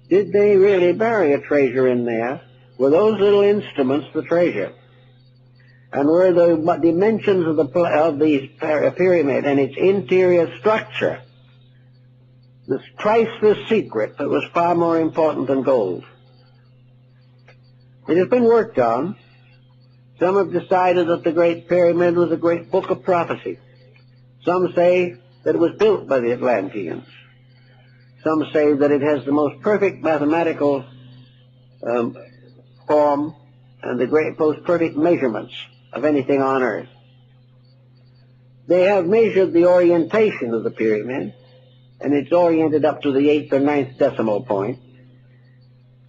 Did they really bury a treasure in there? Were those little instruments the treasure? And were the dimensions of the pyramid and its interior structure this priceless secret that was far more important than gold? It has been worked on. Some have decided that the Great Pyramid was a great book of prophecy. Some say that it was built by the Atlanteans. Some say that it has the most perfect mathematical form and the most perfect measurements of anything on earth. They have measured the orientation of the pyramid, and it's oriented up to the 8th or 9th decimal point.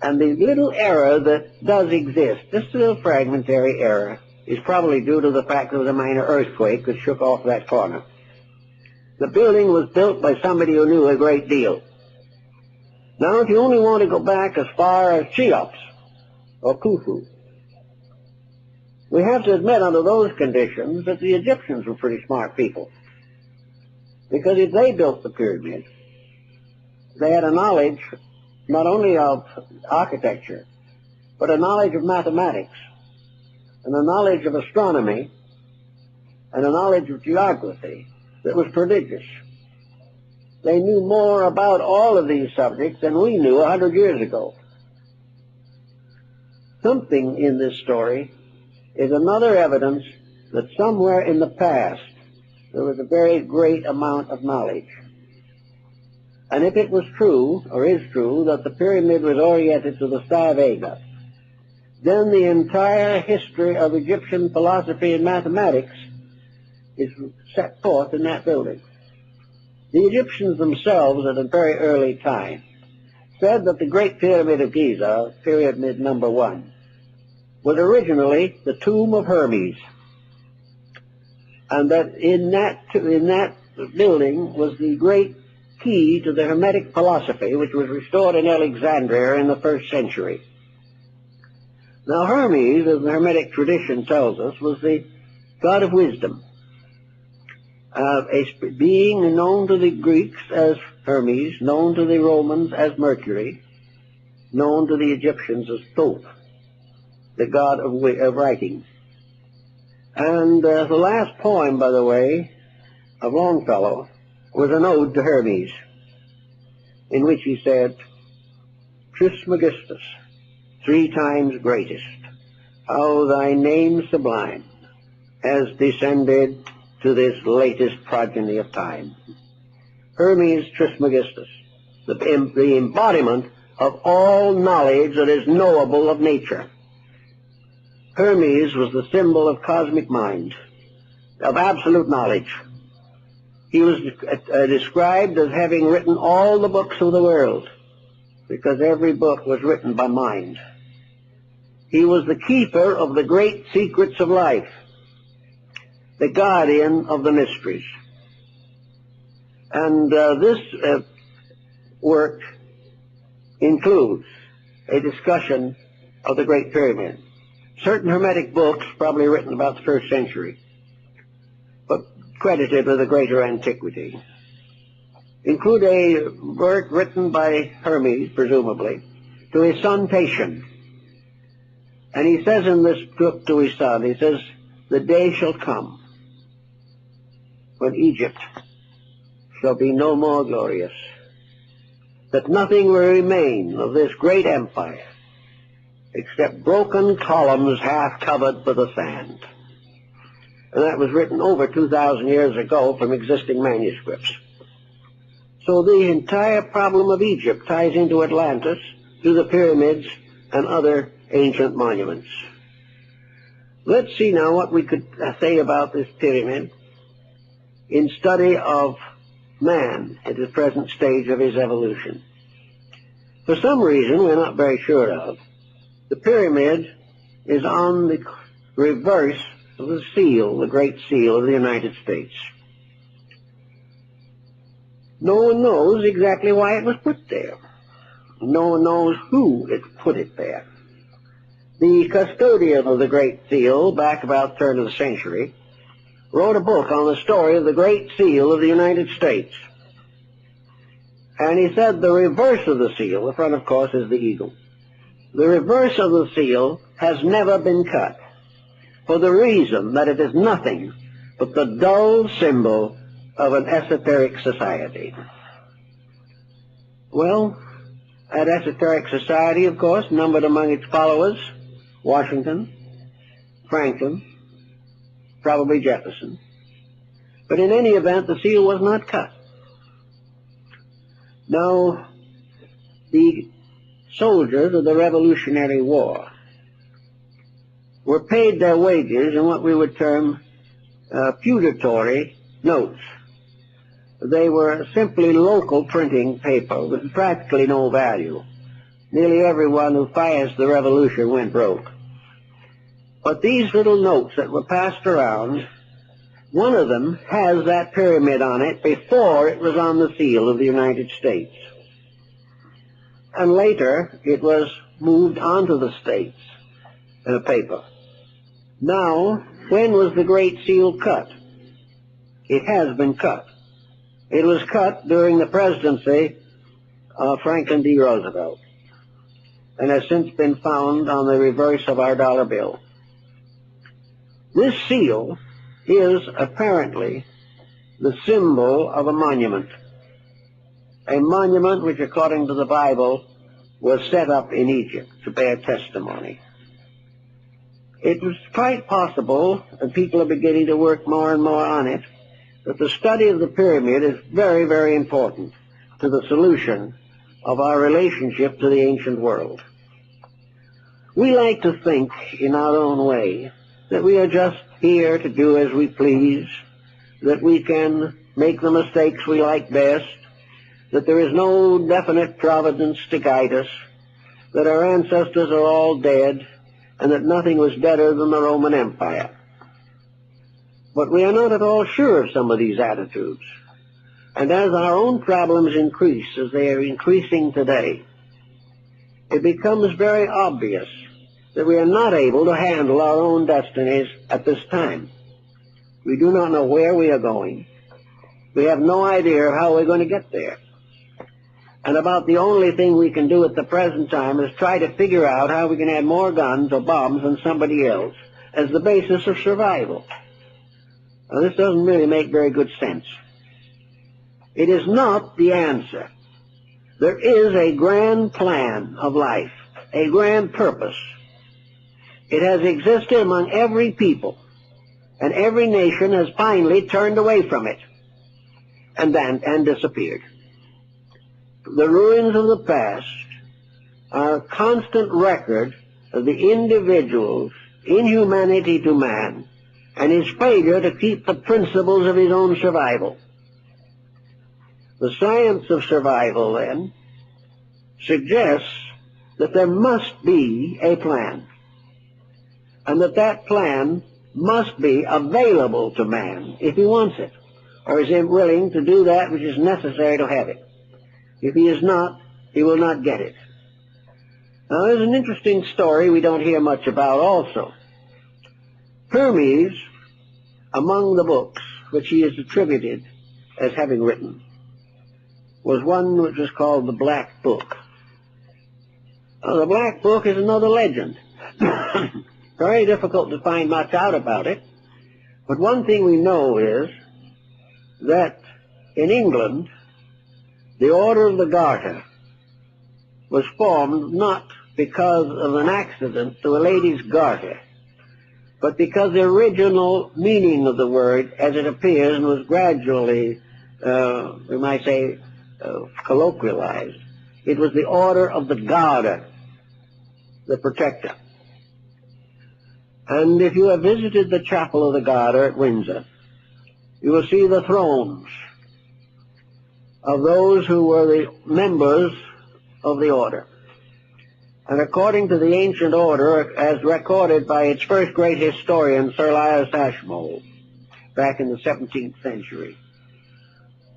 And the little error that does exist, this little fragmentary error, is probably due to the fact there was a minor earthquake that shook off that corner. The building was built by somebody who knew a great deal. Now, if you only want to go back as far as Cheops or Khufu, we have to admit under those conditions that the Egyptians were pretty smart people. Because if they built the pyramid, they had a knowledge not only of architecture, but a knowledge of mathematics, and a knowledge of astronomy, and a knowledge of geography that was prodigious. They knew more about all of these subjects than we knew 100 years ago. Something in this story is another evidence that somewhere in the past there was a very great amount of knowledge. And if it was true, or is true, that the pyramid was oriented to the Star Vega, then the entire history of Egyptian philosophy and mathematics is set forth in that building. The Egyptians themselves, at a very early time, said that the Great Pyramid of Giza, pyramid number 1, was originally the tomb of Hermes, and that in that building was the great key to the Hermetic philosophy, which was restored in Alexandria in the 1st century. Now, Hermes, as the Hermetic tradition tells us, was the god of wisdom, a being known to the Greeks as Hermes, known to the Romans as Mercury, known to the Egyptians as Thoth, the god of writing. And the last poem, by the way, of Longfellow was an ode to Hermes, in which he said, "Trismegistus, 3 times greatest, how thy name sublime has descended to this latest progeny of time." Hermes Trismegistus, the embodiment of all knowledge that is knowable of nature. Hermes was the symbol of cosmic mind, of absolute knowledge. He was described as having written all the books of the world, because every book was written by mind. He was the keeper of the great secrets of life, the guardian of the mysteries. And this work includes a discussion of the Great Pyramid. Certain Hermetic books, probably written about the 1st century, but credited with the greater Antiquity, include a work written by Hermes, presumably, to his son Tatian. And he says in this book to his son, he says, "The day shall come when Egypt shall be no more glorious, that nothing will remain of this great empire except broken columns half covered with the sand." And that was written over 2,000 years ago from existing manuscripts. So the entire problem of Egypt ties into Atlantis, to the pyramids, and other ancient monuments. Let's see now what we could say about this pyramid in study of man at the present stage of his evolution. For some reason we're not very sure of, the pyramid is on the reverse of the seal, the Great Seal of the United States. No one knows exactly why it was put there. No one knows who put it there. The custodian of the Great Seal, back about the turn of the century, wrote a book on the story of the Great Seal of the United States. And he said the reverse of the seal, the front of course is the eagle, the reverse of the seal has never been cut, for the reason that it is nothing but the dull symbol of an esoteric society. Well, that esoteric society, of course, numbered among its followers Washington, Franklin, probably Jefferson. But in any event, the seal was not cut. Now, the soldiers of the Revolutionary War were paid their wages in what we would term feudatory notes. They were simply local printing paper with practically no value. Nearly everyone who financed the revolution went broke. But these little notes that were passed around, one of them has that pyramid on it before it was on the seal of the United States. And later it was moved onto the States paper. Now, when was the Great Seal cut? It has been cut. It was cut during the presidency of Franklin D. Roosevelt, and has since been found on the reverse of our dollar bill. This seal is apparently the symbol of a monument which, according to the Bible, was set up in Egypt to bear testimony. It was quite possible, and people are beginning to work more and more on it, that the study of the pyramid is very, very important to the solution of our relationship to the ancient world. We like to think in our own way that we are just here to do as we please, that we can make the mistakes we like best, that there is no definite providence to guide us, that our ancestors are all dead, and that nothing was better than the Roman Empire. But we are not at all sure of some of these attitudes. And as our own problems increase, as they are increasing today, it becomes very obvious that we are not able to handle our own destinies at this time. We do not know where we are going. We have no idea of how we're going to get there. And about the only thing we can do at the present time is try to figure out how we can add more guns or bombs than somebody else as the basis of survival. Now, this doesn't really make very good sense. It is not the answer. There is a grand plan of life, a grand purpose. It has existed among every people, and every nation has finally turned away from it. and disappeared. The ruins of the past are a constant record of the individual's inhumanity to man and his failure to keep the principles of his own survival. The science of survival, then, suggests that there must be a plan, and that plan must be available to man if he wants it, or is willing to do that which is necessary to have it. If he is not, he will not get it. Now, there's an interesting story we don't hear much about also. Hermes, among the books which he is attributed as having written, was one which was called the Black Book. Now, the Black Book is another legend. Very difficult to find much out about it, but one thing we know is that in England, the Order of the Garter was formed not because of an accident to a lady's garter, but because the original meaning of the word, as it appears and was gradually, we might say, colloquialized, it was the Order of the Garter, the protector. And if you have visited the Chapel of the Garter at Windsor, you will see the thrones of those who were the members of the order. And according to the ancient order, as recorded by its first great historian, Sir Elias Ashmole, back in the 17th century,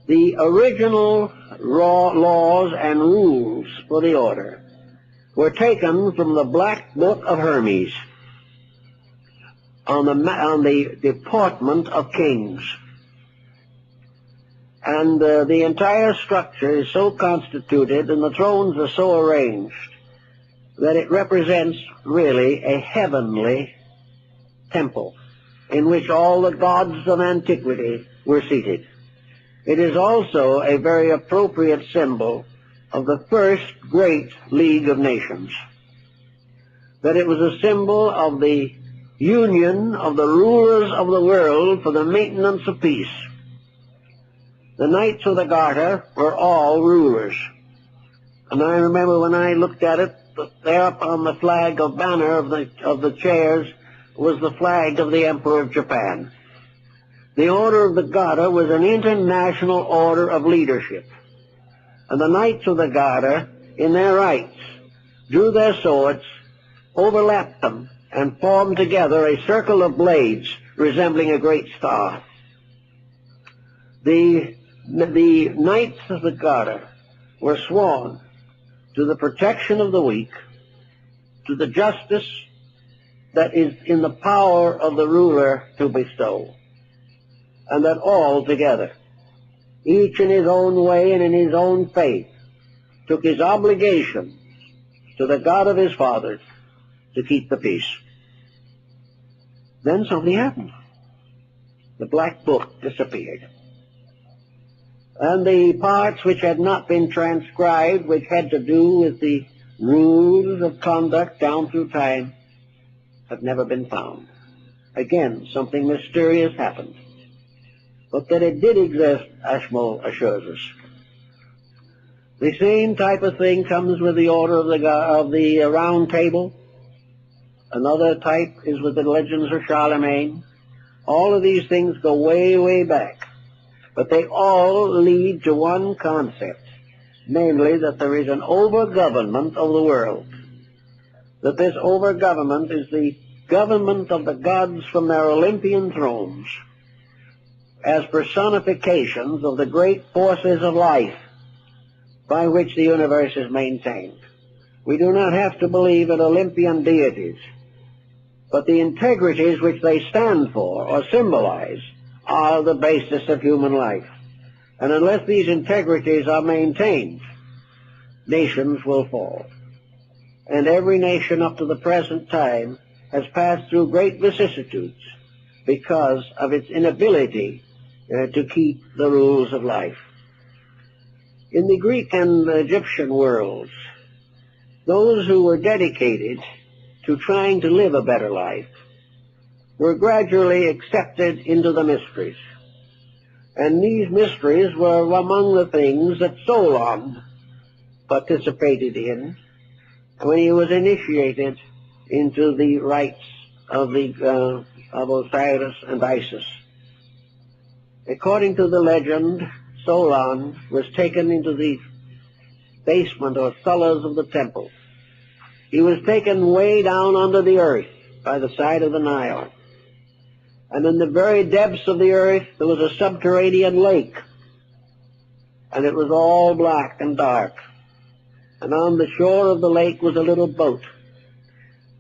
the original laws and rules for the order were taken from the Black Book of Hermes on the deportment of kings. And the entire structure is so constituted and the thrones are so arranged that it represents really a heavenly temple in which all the gods of antiquity were seated. It is also a very appropriate symbol of the first great League of Nations, that it was a symbol of the union of the rulers of the world for the maintenance of peace. The Knights of the Garter were all rulers. And I remember when I looked at it, there up on the flag of banner of the chairs was the flag of the Emperor of Japan. The Order of the Garter was an international order of leadership. And the Knights of the Garter, in their rights, drew their swords, overlapped them, and formed together a circle of blades resembling a great star. The Knights of the Garter were sworn to the protection of the weak, to the justice that is in the power of the ruler to bestow, and that all together, each in his own way and in his own faith, took his obligations to the God of his fathers to keep the peace. Then something happened. The Black Book disappeared. And the parts which had not been transcribed, which had to do with the rules of conduct down through time, have never been found. Again, something mysterious happened. But that it did exist, Ashmole assures us. The same type of thing comes with the Order of the Round Table. Another type is with the legends of Charlemagne. All of these things go way, way back. But they all lead to one concept, namely that there is an over-government of the world. That this over-government is the government of the gods from their Olympian thrones as personifications of the great forces of life by which the universe is maintained. We do not have to believe in Olympian deities, but the integrities which they stand for or symbolize are the basis of human life. And unless these integrities are maintained, nations will fall. And every nation up to the present time has passed through great vicissitudes because of its inability to keep the rules of life. In the Greek and Egyptian worlds, those who were dedicated to trying to live a better life were gradually accepted into the mysteries. And these mysteries were among the things that Solon participated in when he was initiated into the rites of Osiris and Isis. According to the legend, Solon was taken into the basement or cellars of the temple. He was taken way down under the earth by the side of the Nile. And in the very depths of the earth there was a subterranean lake. And it was all black and dark. And on the shore of the lake was a little boat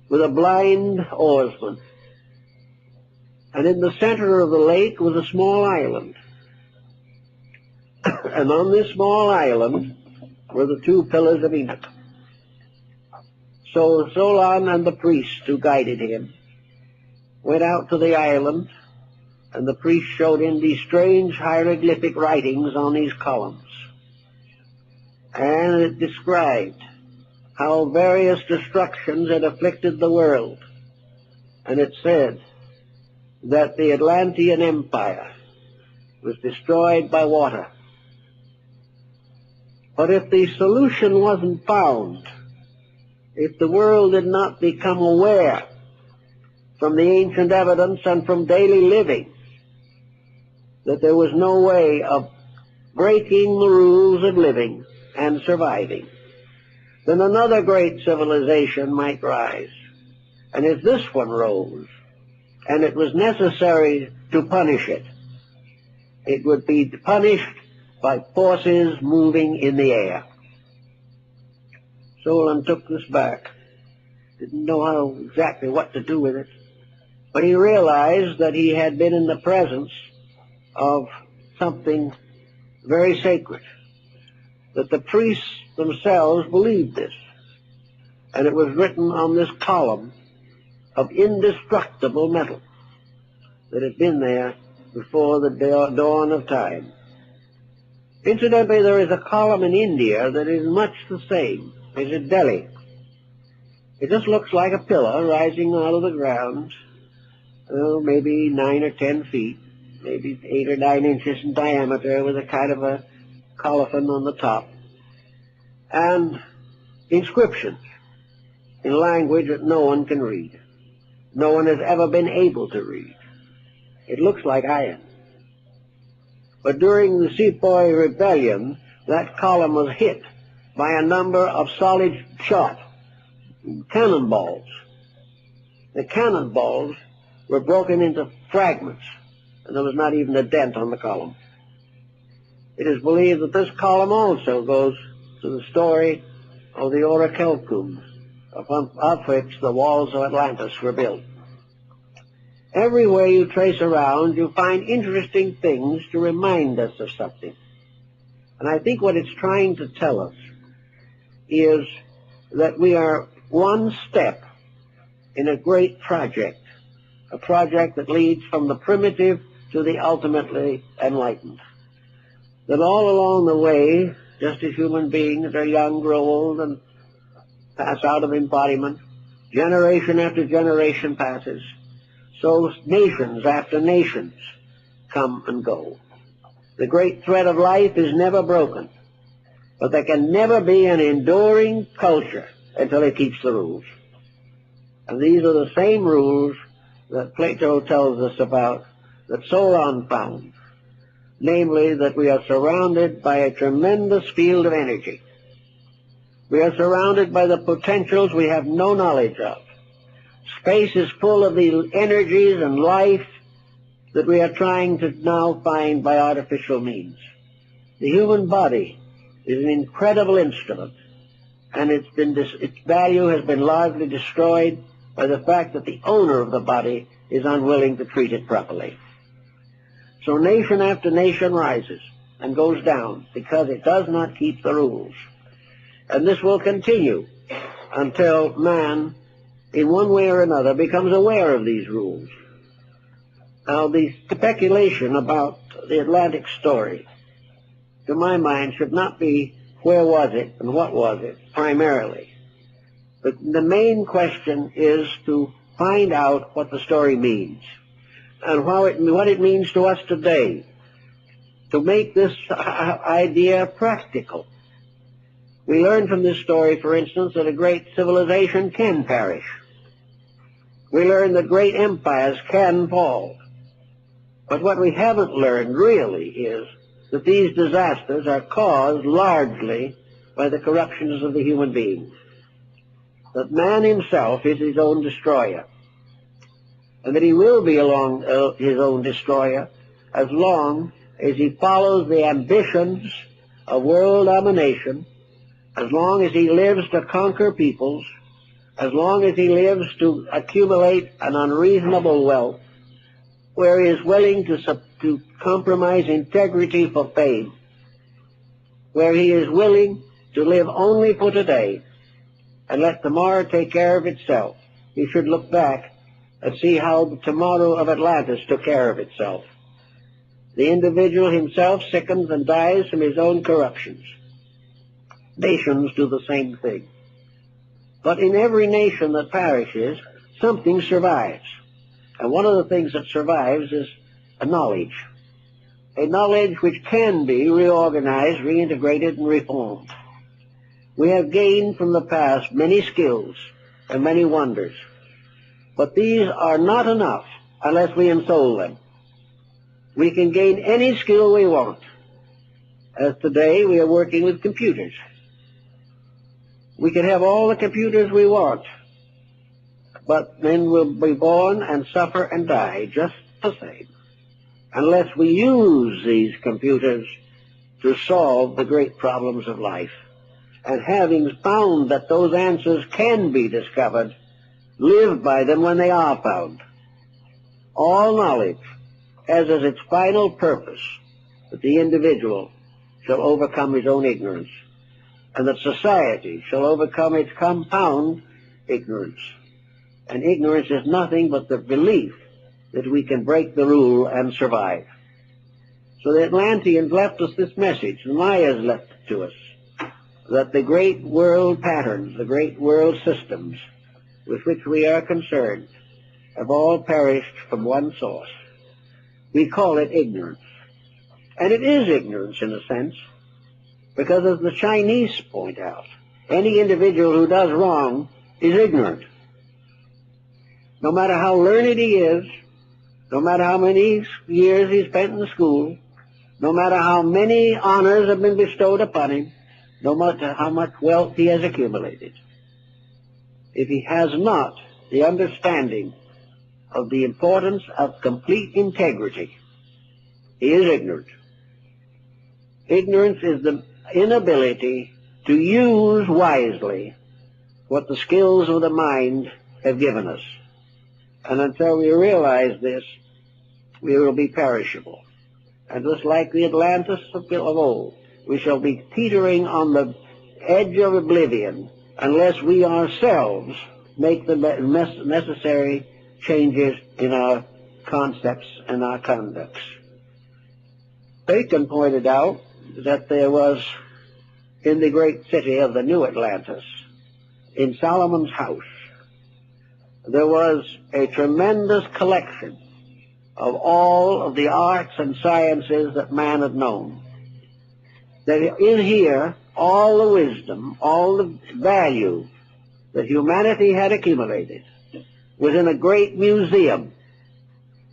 with a blind oarsman. And in the center of the lake was a small island. And on this small island were the two pillars of Enoch. So Solon and the priest who guided him went out to the island, and the priest showed him these strange hieroglyphic writings on these columns. And it described how various destructions had afflicted the world. And it said that the Atlantean Empire was destroyed by water. But if the solution wasn't found, if the world did not become aware from the ancient evidence and from daily living that there was no way of breaking the rules of living and surviving, then another great civilization might rise. And if this one rose, and it was necessary to punish it, it would be punished by forces moving in the air. Solon took this back. Didn't know exactly what to do with it. But he realized that he had been in the presence of something very sacred, that the priests themselves believed this. And it was written on this column of indestructible metal that had been there before the dawn of time. Incidentally, there is a column in India that is much the same as in Delhi. It just looks like a pillar rising out of the ground, maybe 9 or 10 feet, maybe 8 or 9 inches in diameter, with a kind of a colophon on the top, and inscriptions in language that no one can read. No one has ever been able to read. It looks like iron. But during the Sepoy Rebellion, that column was hit by a number of solid shot, cannonballs. The cannonballs were broken into fragments, and there was not even a dent on the column. It is believed that this column also goes to the story of the orichalcum, of which the walls of Atlantis were built. Everywhere you trace around, you find interesting things to remind us of something. And I think what it's trying to tell us is that we are one step in a great project, a project that leads from the primitive to the ultimately enlightened. That all along the way, just as human beings are young, grow old, and pass out of embodiment, generation after generation passes, so nations after nations come and go. The great thread of life is never broken, but there can never be an enduring culture until it keeps the rules. And these are the same rules that Plato tells us about, that Solon found, namely that we are surrounded by a tremendous field of energy. We are surrounded by the potentials we have no knowledge of. Space is full of the energies and life that we are trying to now find by artificial means. The human body is an incredible instrument, and its value has been largely destroyed by the fact that the owner of the body is unwilling to treat it properly. So nation after nation rises and goes down because it does not keep the rules. And this will continue until man, in one way or another, becomes aware of these rules. Now, the speculation about the Atlantic story, to my mind, should not be where was it and what was it, primarily. But the main question is to find out what the story means and what it means to us today. to make this idea practical. We learn from this story, for instance, that a great civilization can perish. We learn that great empires can fall. But what we haven't learned really is that these disasters are caused largely by the corruptions of the human being. That man himself is his own destroyer, and that he will be his own destroyer as long as he follows the ambitions of world domination, as long as he lives to conquer peoples, as long as he lives to accumulate an unreasonable wealth, where he is willing to compromise integrity for fame, where he is willing to live only for today and let tomorrow take care of itself. He should look back and see how the tomorrow of Atlantis took care of itself. The individual himself sickens and dies from his own corruptions. Nations do the same thing. But in every nation that perishes, something survives. And one of the things that survives is a knowledge which can be reorganized, reintegrated, and reformed. We have gained from the past many skills and many wonders, but these are not enough unless we ensoul them. We can gain any skill we want. As today we are working with computers. We can have all the computers we want, but then we'll be born and suffer and die just the same, unless we use these computers to solve the great problems of life. And having found that those answers can be discovered, live by them when they are found. All knowledge has as its final purpose that the individual shall overcome his own ignorance, and that society shall overcome its compound ignorance. And ignorance is nothing but the belief that we can break the rule and survive. So the Atlanteans left us this message, the Mayas left it to us, that the great world patterns, the great world systems with which we are concerned have all perished from one source. We call it ignorance. And it is ignorance in a sense, because as the Chinese point out, any individual who does wrong is ignorant. No matter how learned he is, no matter how many years he spent in the school, no matter how many honors have been bestowed upon him, no matter how much wealth he has accumulated, if he has not the understanding of the importance of complete integrity, he is ignorant. Ignorance is the inability to use wisely what the skills of the mind have given us. And until we realize this, we will be perishable. And just like the Atlantis of old, we shall be teetering on the edge of oblivion unless we ourselves make the necessary changes in our concepts and our conducts. Bacon pointed out that there was, in the great city of the New Atlantis, in Solomon's house, there was a tremendous collection of all of the arts and sciences that man had known. That in here, all the wisdom, all the value that humanity had accumulated was in a great museum,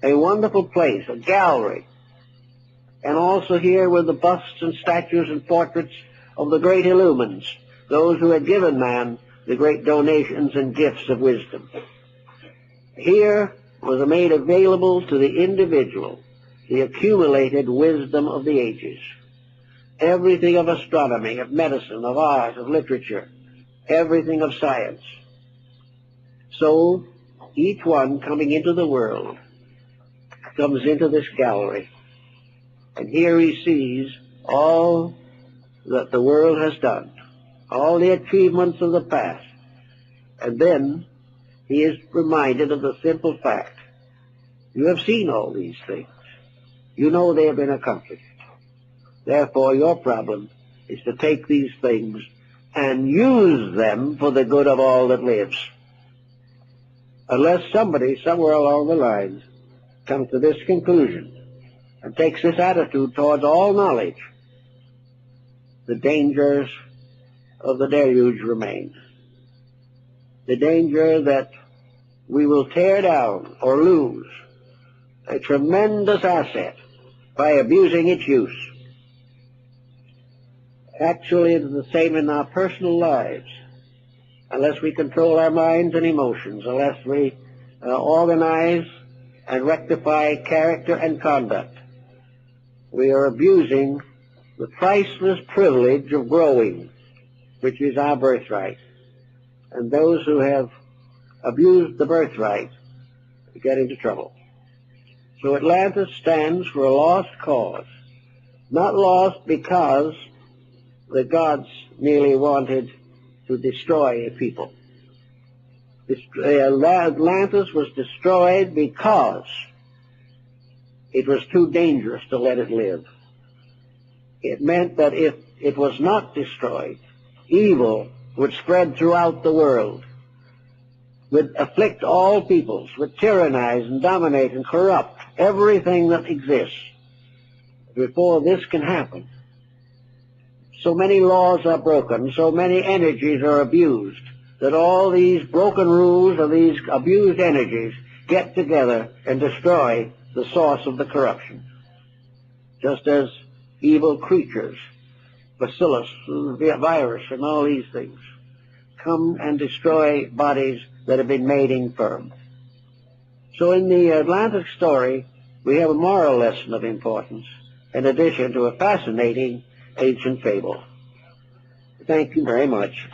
a wonderful place, a gallery. And also here were the busts and statues and portraits of the great illumines, those who had given man the great donations and gifts of wisdom. Here was made available to the individual the accumulated wisdom of the ages. Everything of astronomy, of medicine, of art, of literature, everything of science. So each one coming into the world comes into this gallery, and here he sees all that the world has done, all the achievements of the past, and then he is reminded of the simple fact: you have seen all these things. You know they have been accomplished. Therefore, your problem is to take these things and use them for the good of all that lives. Unless somebody somewhere along the lines comes to this conclusion, and takes this attitude towards all knowledge, the dangers of the deluge remain. The danger that we will tear down or lose a tremendous asset by abusing its use. Actually, it is the same in our personal lives. Unless we control our minds and emotions, unless we organize and rectify character and conduct, we are abusing the priceless privilege of growing, which is our birthright. And those who have abused the birthright get into trouble. So Atlantis stands for a lost cause. Not lost because the gods merely wanted to destroy a people. Atlantis was destroyed because it was too dangerous to let it live. It meant that if it was not destroyed, evil would spread throughout the world, would afflict all peoples, would tyrannize and dominate and corrupt everything that exists. Before this can happen, so many laws are broken, so many energies are abused, that all these broken rules of these abused energies get together and destroy the source of the corruption. Just as evil creatures, bacillus, virus, and all these things, come and destroy bodies that have been made infirm. So in the Atlantic story, we have a moral lesson of importance, in addition to a fascinating ancient fable. Thank you very much.